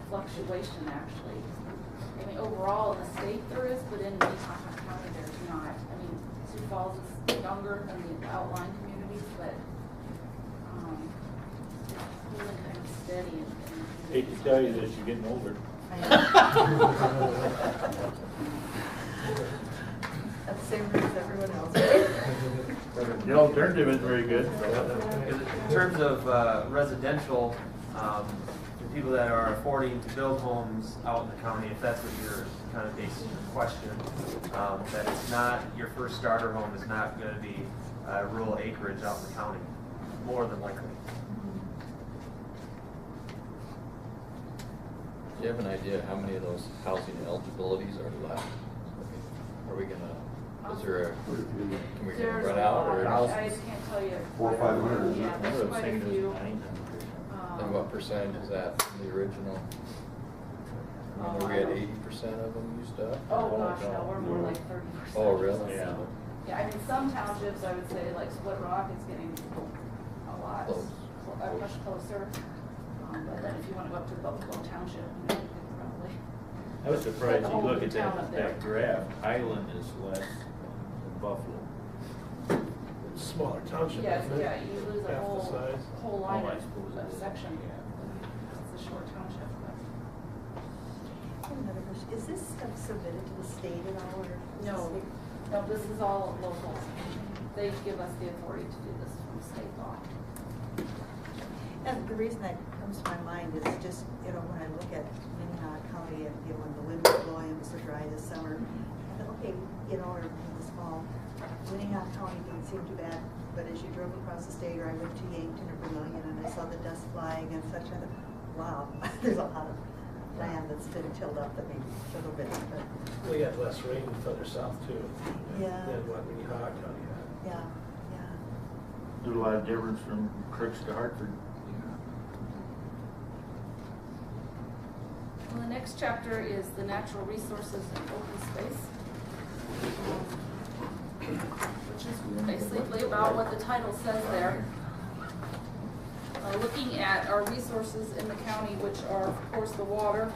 fluctuation actually. I mean, overall in the state there is, but in Minnehaha County there's not. I mean, Sioux Falls is younger than the outlying communities, but it's really kind of steady. Hate to tell you this, you're getting older. That's the same as everyone else. The alternative is very good. In terms of residential, the people that are affording to build homes out in the county, if that's what you're kind of basing your question, that it's not, your first starter home is not going to be rural acreage out in the county, more than likely. Do you have an idea how many of those housing eligibilities are left? Are we gonna, is there a, can we There's run a out lot. or? I just can't tell you. 400 or 500. Yeah, there's quite a few. And what percentage is that from the original? I mean, are we at 80% of them used up? Oh gosh, no, we're more like 30%. Oh, really? Yeah. Yeah, I mean, some townships, I would say, like Split Rock is getting a lot, Close. much closer. But then if you want to go up to Buffalo Township, you could probably. I was surprised The you whole look at town up there. that graph, Highland is less than Buffalo. Smaller township, Yes, isn't it? yeah, you lose a Half the size. whole line Oh, I of suppose of it is. section. Yeah. It's a short township, but. I have another question. Is this stuff submitted to the state at all, or? is No, the state- no, this is all local. They give us the authority to do this from state law. And the reason that comes to my mind is just, when I look at Minnehaha County and, when the wind was blowing, it was so dry this summer, I thought, okay, or this fall, Minnehaha County didn't seem too bad, but as you drove across the state, or I went to Yankton or Vermilion, and I saw the dust flying and such, I thought, wow, there's a lot of land that's been tilled up that maybe a little bit, but, We had less rain further south too. Yeah. Than what Minnehaha County had. yeah. Do a lot of difference from Crooks to Hartford. Well, the next chapter is the natural resources and open space, which is basically about what the title says there. Looking at our resources in the county, which are, of course, the water,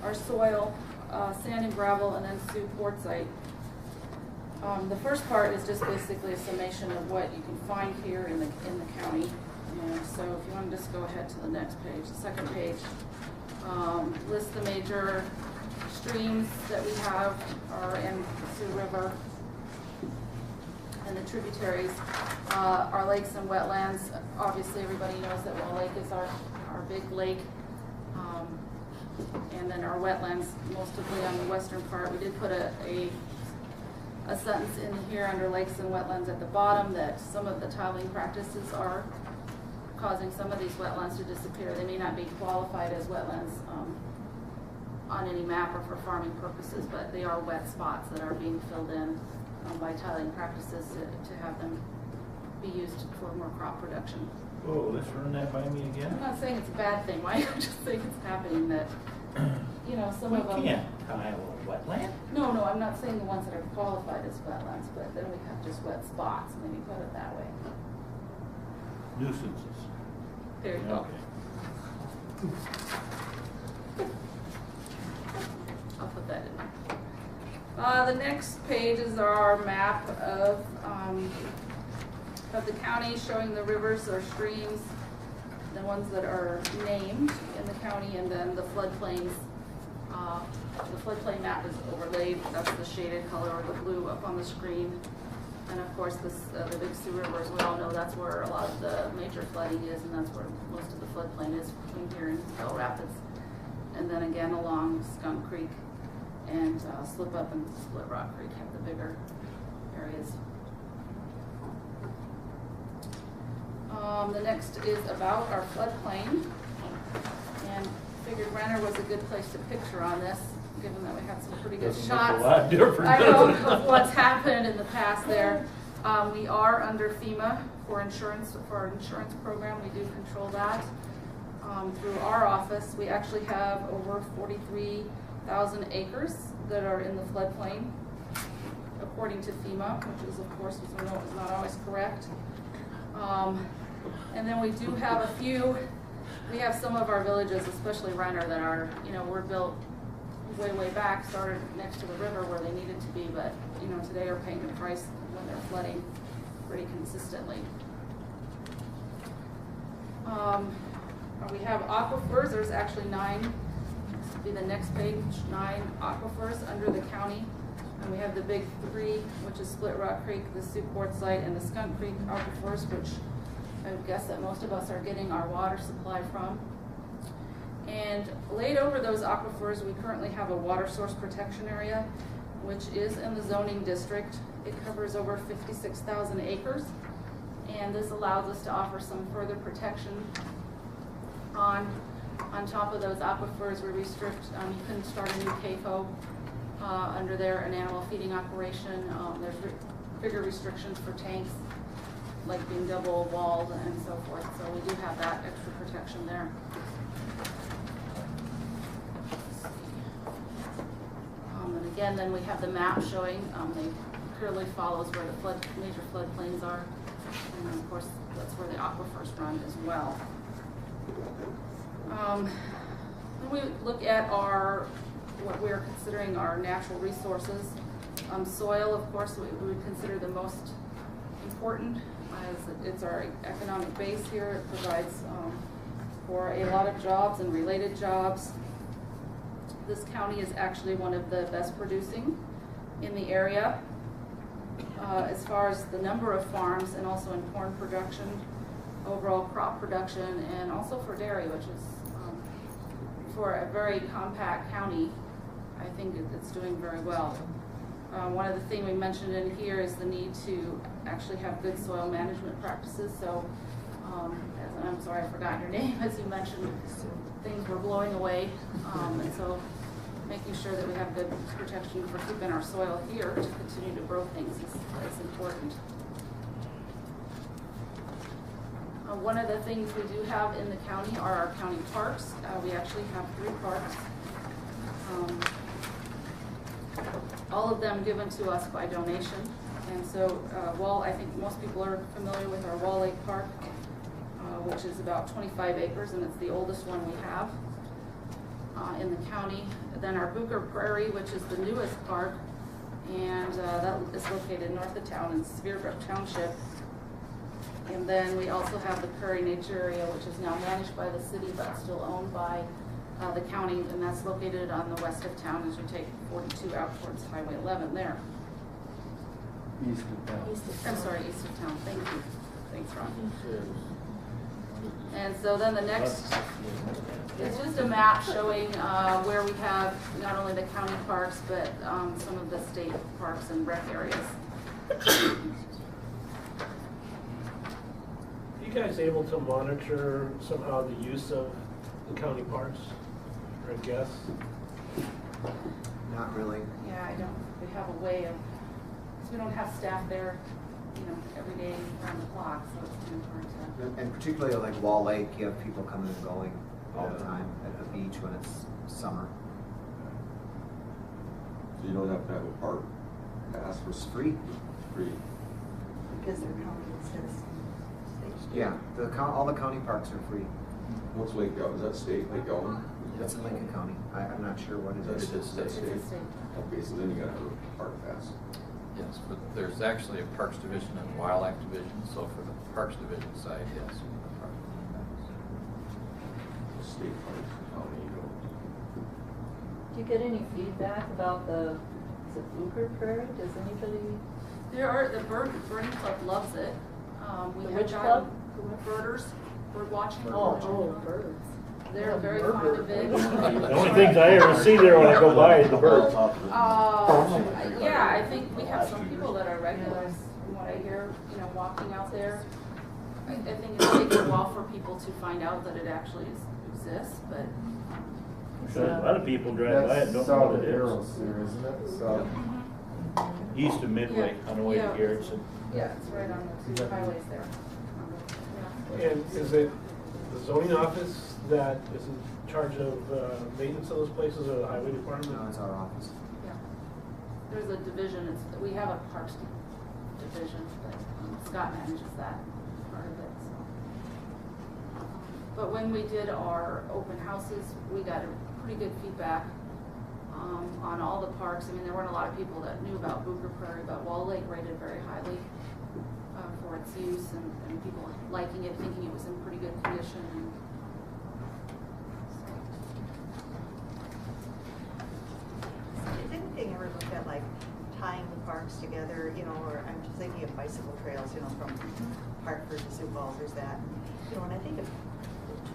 our soil, sand and gravel, and then Sioux quartzite. The first part is just basically a summation of what you can find here in the county. And so if you want to just go ahead to the next page, the second page, list the major streams that we have are in the Sioux River and the tributaries. Our lakes and wetlands, obviously everybody knows that Wall Lake is our big lake. And then our wetlands, mostly on the western part. We did put a sentence in here under lakes and wetlands at the bottom that some of the tiling practices are causing some of these wetlands to disappear. They may not be qualified as wetlands on any map or for farming purposes, but they are wet spots that are being filled in by tiling practices to have them be used for more crop production. Oh, let's run that by me I'm again. not saying it's a bad thing, right? I'm just saying it's happening that, some We of them. can't tile a wetland. No, I'm not saying the ones that are qualified as wetlands, but then we have just wet spots, maybe put it that way. Nuisances. There you go. Okay. I'll put that in there. The next page is our map of the county, showing the rivers or streams, the ones that are named in the county, and then the floodplains. The floodplain map is overlaid. That's the shaded color or the blue up on the screen. And of course, the big Sioux River, as we all know, that's where a lot of the major flooding is, and that's where most of the floodplain is between here and Bell Rapids. And then again along Skunk Creek and Slip Up and Split Rock Creek have the bigger areas. The next is about our floodplain. And figured Renner was a good place to picture on this, given that we had some pretty good Doesn't make shots. a lot different, I know does it? of what's happened in the past there. We are under FEMA for insurance, for our insurance program. We do control that. Through our office, we actually have over 43,000 acres that are in the floodplain, according to FEMA, which is, of course, as we know, is not always correct. And then we do have a few, we have some of our villages, especially Renner, that are, were built way back, started next to the river where they needed to be, but, today are paying the price when they're flooding pretty consistently. We have aquifers. There's actually 9, this will be the next page, 9 aquifers under the county. And we have the big 3, which is Split Rock Creek, the Sioux Quartzsite, and the Skunk Creek aquifers, which I would guess that most of us are getting our water supply from. And laid over those aquifers, we currently have a water source protection area, which is in the zoning district. It covers over 56,000 acres. And this allows us to offer some further protection on top of those aquifers. We restrict, you couldn't start a new CAFO under there, an animal feeding operation. There's bigger restrictions for tanks, like being double walled and so forth. So we do have that extra protection there. And again, then we have the map showing, they clearly follows where the major floodplains are. And of course, that's where the aquifers run as well. When we look at what we are considering our natural resources, soil, of course, we would consider the most important, as it's our economic base here. It provides for a lot of jobs and related jobs. This county is actually one of the best producing in the area as far as the number of farms, and also in corn production, overall crop production, and also for dairy, which is for a very compact county, I think it's doing very well. One of the things we mentioned in here is the need to actually have good soil management practices. So, I'm sorry, I forgot your name, as you mentioned, things were blowing away, and so making sure that we have good protection for keeping our soil here to continue to grow things is important. One of the things we do have in the county are our county parks. We actually have 3 parks. All of them given to us by donation. And so I think most people are familiar with our Wall Lake Park, which is about 25 acres, and it's the oldest one we have in the county. Then our Booker Prairie, which is the newest park, and that is located north of town in Spearbrook Township. And then we also have the Prairie Nature Area, which is now managed by the city but still owned by the county, and that's located on the west of town as you take 42 out towards Highway 11 there. East of town. I'm sorry, east of town. Thank you. Thanks, Ron. And so then the next is just a map showing where we have not only the county parks, but some of the state parks and rec areas. Are you guys able to monitor somehow the use of the county parks, or I guess? Not really. Yeah, we have a way of, because we don't have staff there, every day around the clock, so it's kind of hard to. And particularly like Wall Lake, you have people coming and going all the time at the beach when it's summer. So you don't have to have a park pass for It's free. free. Because they're county instead of state. Yeah, all the county parks are free. What's Lake Elm? Is that state Lake Elm? That's in Lincoln County. I'm not sure what it is. Is that It's state? a state. Okay, so then you gotta have a park pass. Yes, but there's actually a Parks Division and Wildlife Division, so for the Parks Division side, yes. State parks, county, Do you get any feedback about is it Booker Prairie? Does anybody? The birding club loves it. We The have which gotten club? birders, bird watching. Birds. They're very fond of it. The only things I ever see there when I go by is the birds. Yeah, I think we have some people that are regulars, from what I hear, walking out there. I think it takes a while for people to find out that it actually exists, but So a lot of people drive by and don't That's know what Solid it is. Arrows there, isn't it? So, East of Midway, Yeah. on the way to Yeah. Garrettson. yeah, it's right on the two highways there. And is it the zoning office that is in charge of maintenance of those places, or the highway department? No, it's our office. Yeah. There's a division, we have a parks division, but Scott manages that part of it, so. But when we did our open houses, we got a pretty good feedback on all the parks. I mean, there weren't a lot of people that knew about Booker Prairie, but Wall Lake rated very highly for its use, and people liking it, thinking it was in pretty good condition. And Has anything ever looked at like tying the parks together, you know, or I'm just thinking of bicycle trails, you know, from Hartford to Sioux Falls, there's that. You know, when I think of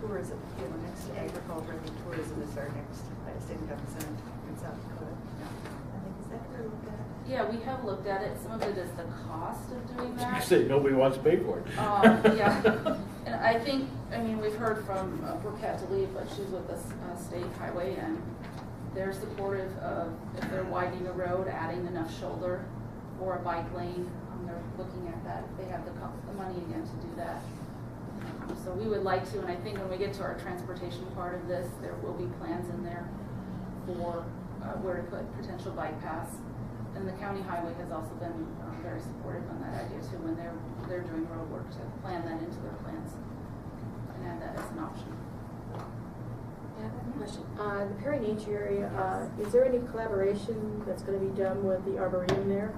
tourism, you know, next to agriculture, I think tourism is our next highest income center in South Dakota. I think, is that ever looked at? yeah, we have looked at it. Some of it is the cost of doing You that. say nobody wants to pay for it. Yeah, and I think, I mean, we've heard from Brooke had to leave, but she's with the state highway, and they're supportive of, if they're widening a road, adding enough shoulder or a bike lane. They're looking at that, if they have the money again to do that. So we would like to, and I think when we get to our transportation part of this, there will be plans in there for where to put potential bike paths. And the county highway has also been very supportive on that idea too, when they're doing road work, to plan that into their plans and add that as an option. Yeah, I have a question. The Perry Nature area, is there any collaboration that's going to be done with the Arboretum there?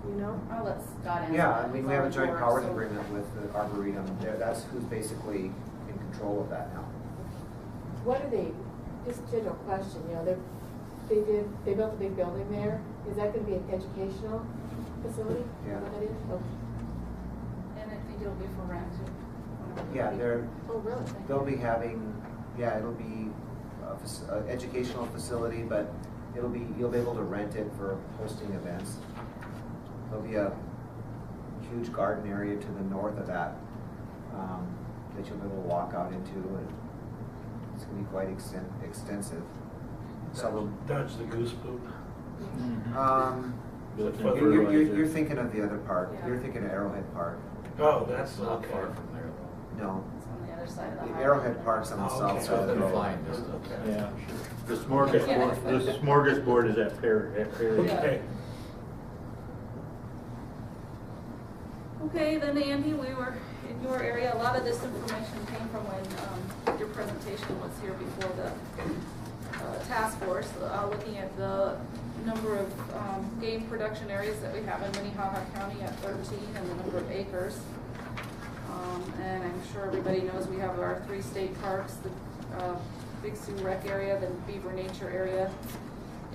You know? I'll let Scott answer. Yeah, that. I mean, He's we have on a the joint board, powers so- agreement with the Arboretum. That's who's basically in control of that now. What are they, just a general question, you know, they built a big building there. Is that going to be an educational facility? Yeah. What that is? Okay. And I think it'll be for rent too. Yeah, Oh, really? they'll be having, yeah, it'll be an educational facility, but you'll be able to rent it for hosting events. There'll be a huge garden area to the north of that that you'll be able to walk out into, and it's going to be quite extensive. So, Dodge the goose poop. you're thinking of the other park. Yeah. You're thinking of Arrowhead Park. Oh, that's Not okay. far from there though. No, It's on the other side of the the highway. Arrowhead Park's on the Oh, south okay. side of the Within road. flying distance. Yeah. The smorgasbord is at Perry. Yeah. Okay. Okay, then Andy, we were in your area. A lot of this information came from when your presentation was here before the task force, looking at the number of game production areas that we have in Minnehaha County at 13 and the number of acres. And I'm sure everybody knows we have our 3 state parks, the Big Sioux Rec area, the Beaver Nature area,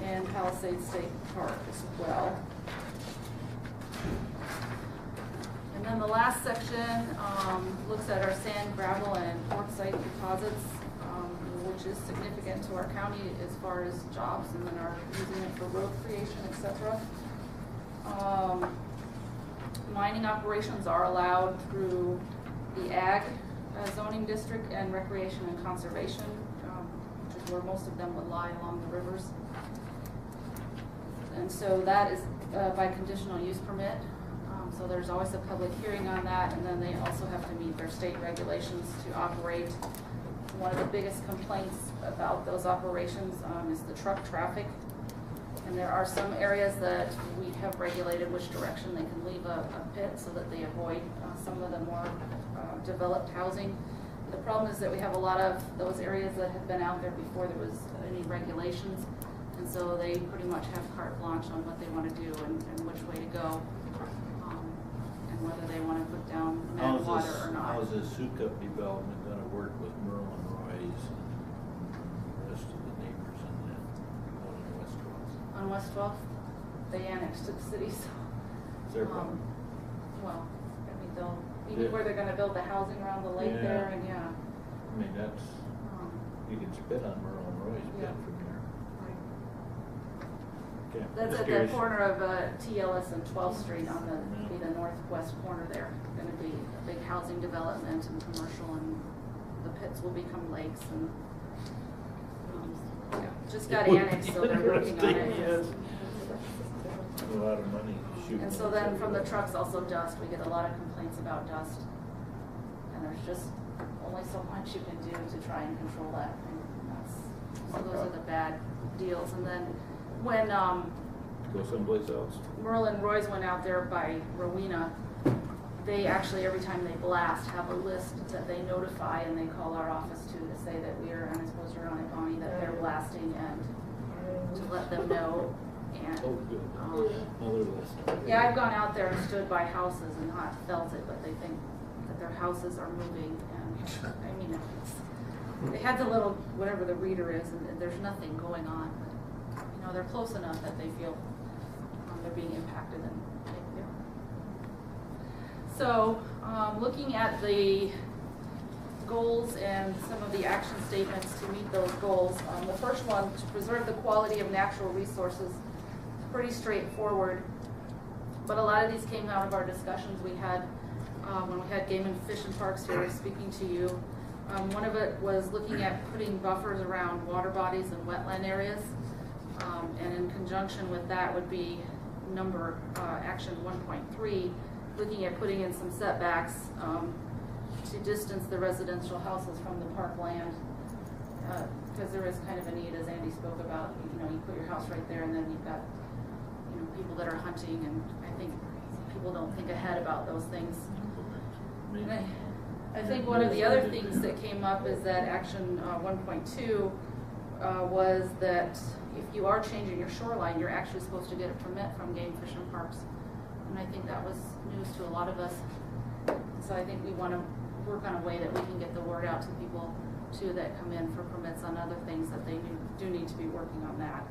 and Palisades State Park as well. And then the last section looks at our sand, gravel, and quartzite deposits, which is significant to our county as far as jobs, and then our using it for road creation, etc. Mining operations are allowed through the ag zoning district and recreation and conservation, which is where most of them would lie along the rivers. And so that is by conditional use permit. So there's always a public hearing on that, and then they also have to meet their state regulations to operate. One of the biggest complaints about those operations is the truck traffic. And there are some areas that we have regulated which direction they can leave a pit so that they avoid some of the more developed housing. The problem is that we have a lot of those areas that have been out there before there was any regulations. And so they pretty much have carte blanche on what they want to do and which way to go. And whether they want to put down man water or not. How's this Sukup development gonna work with Merle and Roy's and the rest of the neighbors in that one on West 12th? On West 12th, they annexed to the city, so. Is there a problem? Well, I mean, they'll, Yeah. maybe where they're gonna build the housing around the lake Yeah. there, and yeah. I mean, that's, you can spit on Merle and Roy's Yeah. bid from here. Okay. That's Just at the curious. corner of TLS and 12th Street on the northwest corner there. Going to be a big housing development and commercial, and the pits will become lakes, and yeah, just got annexed, so they're working on it. Yes. A lot of money shooting. And so then from the trucks also dust. We get a lot of complaints about dust, and there's just only so much you can do to try and control that. So those are the bad deals. And then when Go someplace else. Merlin Roy's went out there by Rowena, they actually, every time they blast, have a list that they notify, and they call our office too to say that we are, and I suppose you're on it, Bonnie, that they're blasting, and to let them know. And Oh, good. Another list. yeah, I've gone out there and stood by houses and not felt it, but they think that their houses are moving, and I mean, they have the little, whatever the reader is, and there's nothing going on, but, you know, they're close enough that they feel they're being impacted, and yeah. So, looking at the goals and some of the action statements to meet those goals, the first one, to preserve the quality of natural resources, pretty straightforward, but a lot of these came out of our discussions we had when we had Game and Fish and Parks here speaking to you. One of it was looking at putting buffers around water bodies and wetland areas, and in conjunction with that would be action 1.3, looking at putting in some setbacks to distance the residential houses from the park land, because there is kind of a need, as Andy spoke about. You know, you put your house right there, and then you've got, you know, people that are hunting, and I think people don't think ahead about those things. And I think one of the other things that came up is that action 1.2 was that if you are changing your shoreline, you're actually supposed to get a permit from Game, Fish, and Parks. And I think that was news to a lot of us. So I think we want to work on a way that we can get the word out to people too that come in for permits on other things, that they do need to be working on that.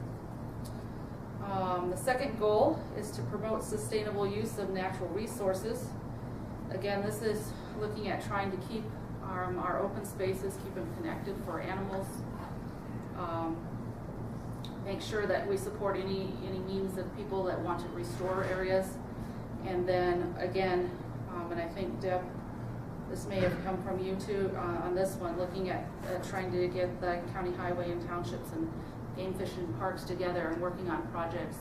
The second goal is to promote sustainable use of natural resources. Again, this is looking at trying to keep our open spaces, keep them connected for animals. Make sure that we support any means of people that want to restore areas. And then again, and I think Deb, this may have come from you too on this one, looking at trying to get the county highway and townships and Game, Fish, and Parks together and working on projects.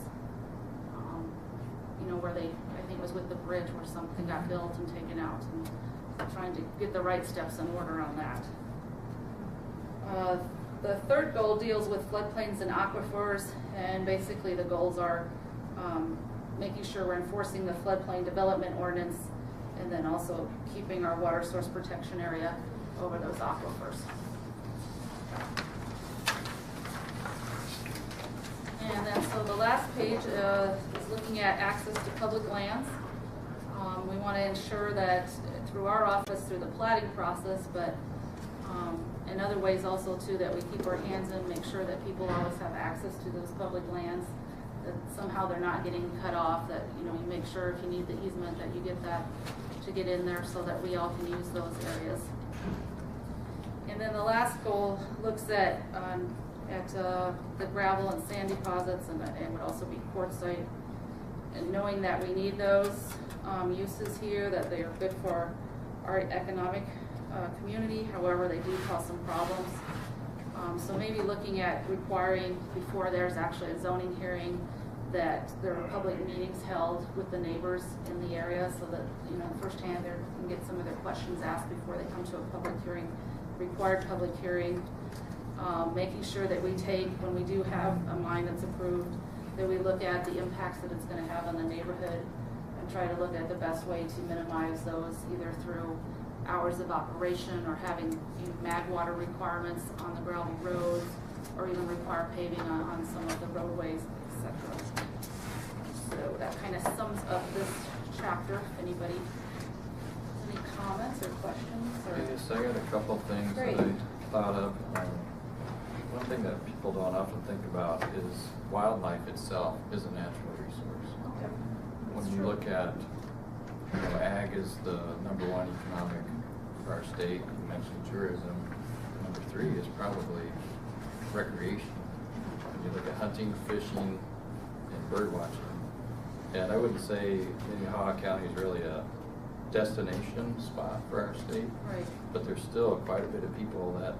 You know, where I think it was with the bridge where something got built and taken out, and trying to get the right steps in order on that. The third goal deals with floodplains and aquifers, and basically the goals are making sure we're enforcing the floodplain development ordinance, and then also keeping our water source protection area over those aquifers. And then so the last page is looking at access to public lands. We want to ensure that through our office, through the platting process, but in other ways also too, that we keep our hands in, make sure that people always have access to those public lands, that somehow they're not getting cut off, that, you know, you make sure if you need the easement that you get that to get in there so that we all can use those areas. And then the last goal looks at the gravel and sand deposits, and it would also be quartzite, and knowing that we need those uses here, that they are good for our economic community. However, they do cause some problems. So maybe looking at requiring, before there's actually a zoning hearing, that there are public meetings held with the neighbors in the area, so that, you know, firsthand they can get some of their questions asked before they come to a public hearing, required public hearing. Making sure that we take, when we do have a mine that's approved, that we look at the impacts that it's going to have on the neighborhood, and try to look at the best way to minimize those, either through hours of operation or having, you know, mag water requirements on the gravel roads, or even require paving on some of the roadways, etc. So that kind of sums up this chapter. If anybody has any comments or questions? Or... Yes, I got a couple things Great. that I thought of. One thing that people don't often think about is wildlife itself is a natural resource. Okay. When That's you true. look at, you know, ag is the #1 economic for our state. You mentioned tourism. Number 3 is probably recreation. When you look at hunting, fishing, and bird watching. And I wouldn't say Minnehaha County is really a destination spot for our state, Right. but there's still quite a bit of people that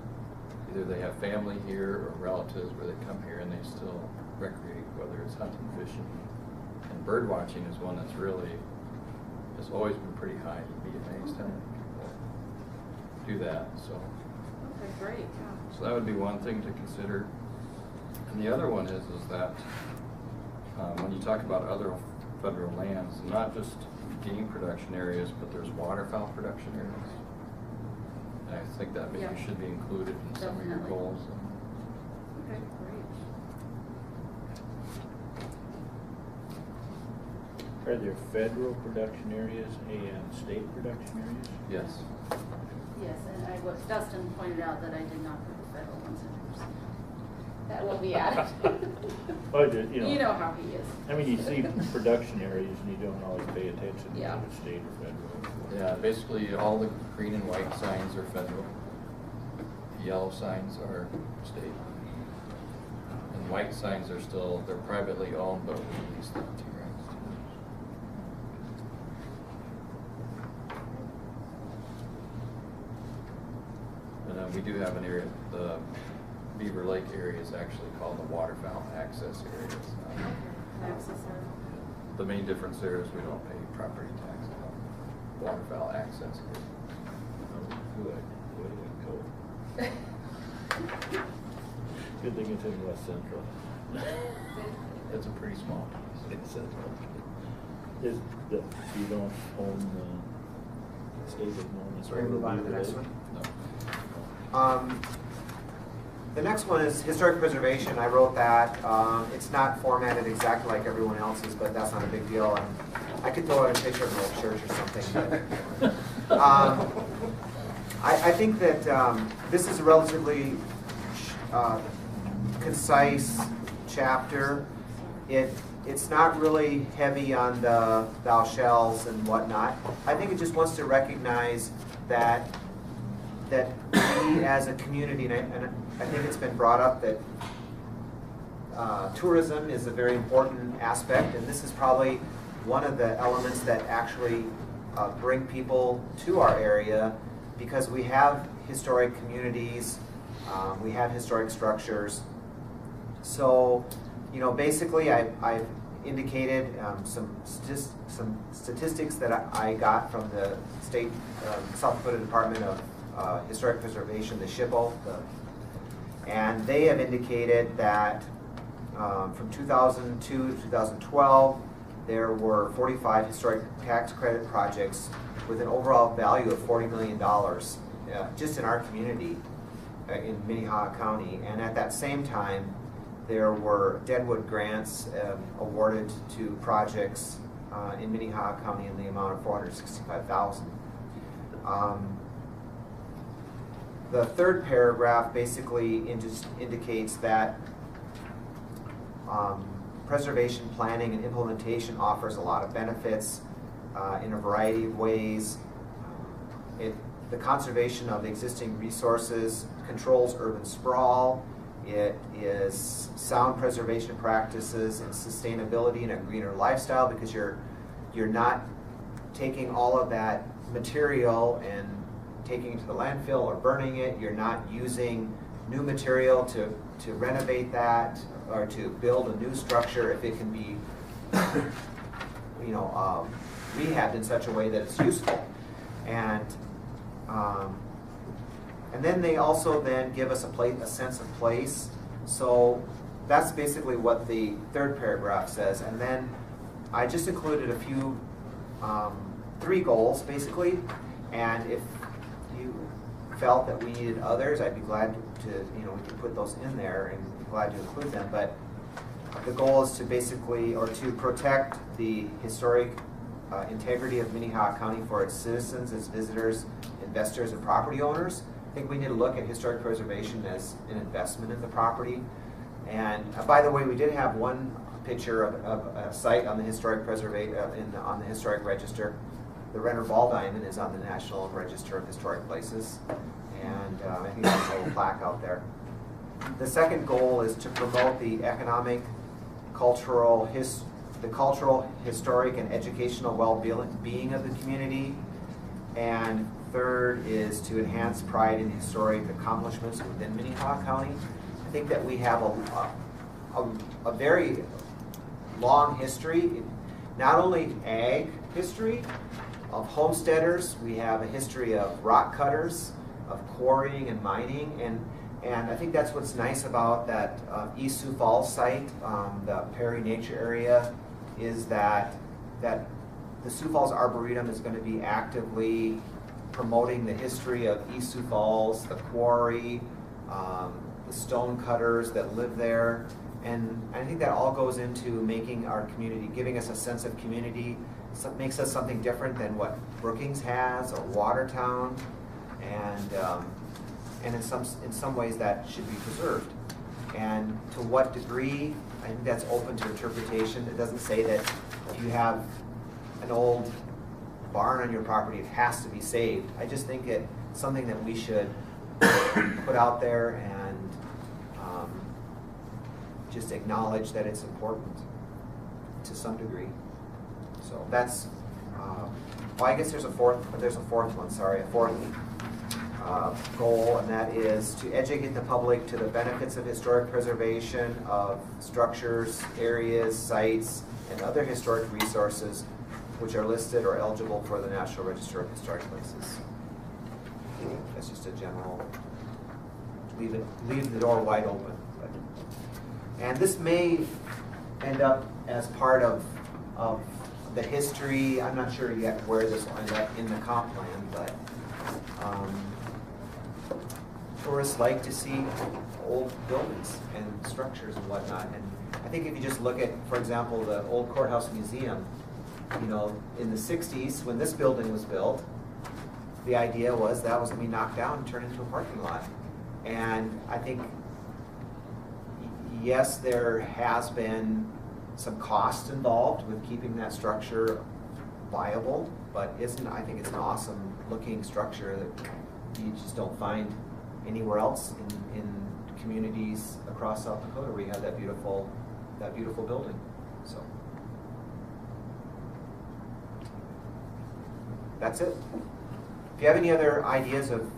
either they have family here or relatives where they come here and they still recreate, whether it's hunting, fishing. And bird watching is one that's really, has always been pretty high. You'd be amazed how many people do that, so. Okay, great, yeah. So that would be one thing to consider. And the other one is that when you talk about other federal lands, not just game production areas, but there's waterfowl production areas. And I think that maybe Yeah. should be included in some of your Definitely. goals. Okay, great. Are there federal production areas and state production areas? Yes. Yes, and what Dustin pointed out that I did not put the federal ones in there. That will be added. Oh, You know how he is. I mean, you see production areas and you don't always pay attention to Yeah. whether it's state or federal. Yeah, basically all the green and white signs are federal. The yellow signs are state. And white signs are still, they're privately owned, but we lease them to grants too. And then we do have an area, the Beaver Lake area is actually called the waterfowl access area. It's not- Access area. The main difference there is we don't pay property tax on waterfowl access area. Oh, good. Way to go. Good thing it's in West Central. It's a pretty small piece. It's you don't own the state of North. So we move on to the next one. No. The next one is historic preservation. I wrote that. It's not formatted exactly like everyone else's, but that's not a big deal. And I could throw out a picture of an old church or something. But, I think that this is a relatively concise chapter. It's not really heavy on the thou shalls and whatnot. I think it just wants to recognize that we as a community, and I think it's been brought up that tourism is a very important aspect, and this is probably one of the elements that actually bring people to our area, because we have historic communities, we have historic structures. So, you know, basically I've indicated some statistics that I got from the state South Dakota Department of Historic Preservation, the SHPO, and they have indicated that from 2002 to 2012, there were 45 historic tax credit projects with an overall value of $40 million just in our community in Minnehaha County. And at that same time, there were Deadwood grants awarded to projects in Minnehaha County in the amount of $465,000. The third paragraph basically indicates that preservation planning and implementation offers a lot of benefits in a variety of ways. The conservation of existing resources controls urban sprawl. It is sound preservation practices and sustainability in a greener lifestyle, because you're not taking all of that material and taking it to the landfill or burning it. You're not using new material to renovate that or to build a new structure if it can be rehabbed in such a way that it's useful. And then they also then give us a sense of place. So that's basically what the third paragraph says. And then I just included a few, 3 goals basically. And if you felt that we needed others, I'd be glad to, we could put those in there and be glad to include them. But the goal is to basically, or to protect the historic integrity of Minnehaha County for its citizens, its visitors, investors, and property owners. I think we need to look at historic preservation as an investment in the property. And by the way, we did have one picture of a site on the historic on the historic register. The Renner Ball Diamond is on the National Register of Historic Places, and I think there's a little plaque out there. The second goal is to promote the economic the cultural, historic, and educational well-being of the community. And third is to enhance pride in historic accomplishments within Minnehaha County. I think that we have a very long history, not only ag history of homesteaders, we have a history of rock cutters, of quarrying and mining, and I think that's what's nice about that East Sioux Falls site, the Perry Nature Area, is that the Sioux Falls Arboretum is going to be actively promoting the history of East Sioux Falls, the quarry, the stone cutters that live there. And I think that all goes into making our community, giving us a sense of community, makes us something different than what Brookings has or Watertown. And in some ways that should be preserved. And to what degree, I think that's open to interpretation. It doesn't say that if you have an old barn on your property, it has to be saved. I just think it's something that we should put out there and just acknowledge that it's important to some degree. So that's, well, I guess there's a fourth one, sorry, a fourth goal, and that is to educate the public to the benefits of historic preservation of structures, areas, sites, and other historic resources which are listed or eligible for the National Register of Historic Places. That's just a general, leave the door wide open. And this may end up as part of the history. I'm not sure yet where this will end up in the comp plan, but tourists like to see old buildings and structures and whatnot. And I think if you just look at, for example, the old courthouse museum, you know, in the 60s when this building was built, the idea was that was going to be knocked down and turned into a parking lot. And I think, yes, there has been some cost involved with keeping that structure viable, but I think it's an awesome looking structure that you just don't find anywhere else in communities across South Dakota where you have that beautiful building. So that's it. If you have any other ideas of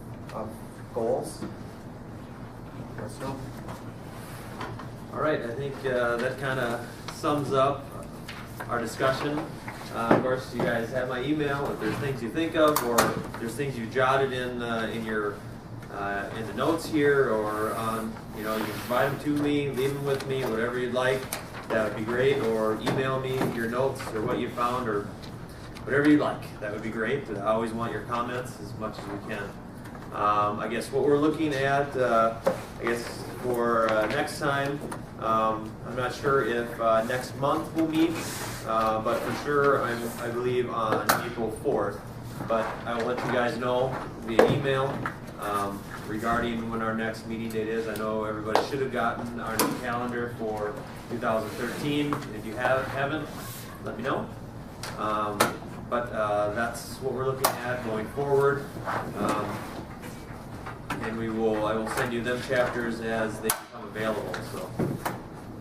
goals, let us know. All right, I think that kind of sums up our discussion. Of course, you guys have my email. If there's things you think of, or if there's things you jotted in your in the notes here, or you know, you can provide them to me, leave them with me, whatever you'd like. That would be great. Or email me your notes or what you found, or whatever you'd like. That would be great. I always want your comments as much as we can. I guess what we're looking at, I guess for next time, I'm not sure if next month we'll meet, but for sure I believe on April 4th. But I will let you guys know via email regarding when our next meeting date is. I know everybody should have gotten our new calendar for 2013. If you haven't, let me know. But that's what we're looking at going forward. And I will send you them chapters as they become available. So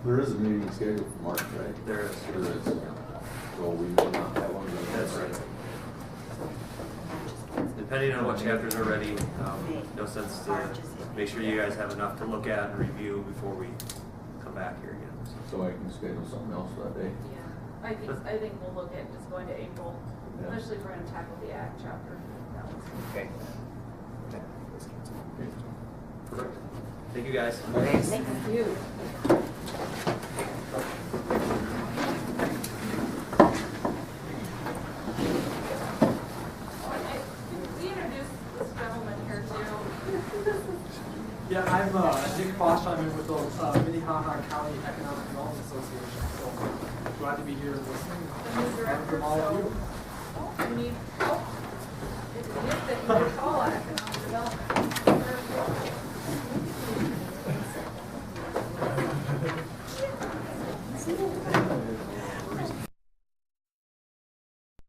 there is a meeting scheduled for March, right? There is. So we will not have one. That's right. Depending on what chapters are ready, no sense to make sure you guys have enough to look at and review before we come back here again. So I can schedule something else that day. Yeah, I think we'll look at just going to April, especially if we're going to tackle the ag chapter. That one's Okay. Perfect. Thank you guys. Thanks. Thank you. We introduced this gentleman here too. Yeah, I'm Nick Bosch. I'm with the Minnehaha County Economic Development Association. So glad to be here listening. And from all of you. You need help. It's a gift that you can call on economic development.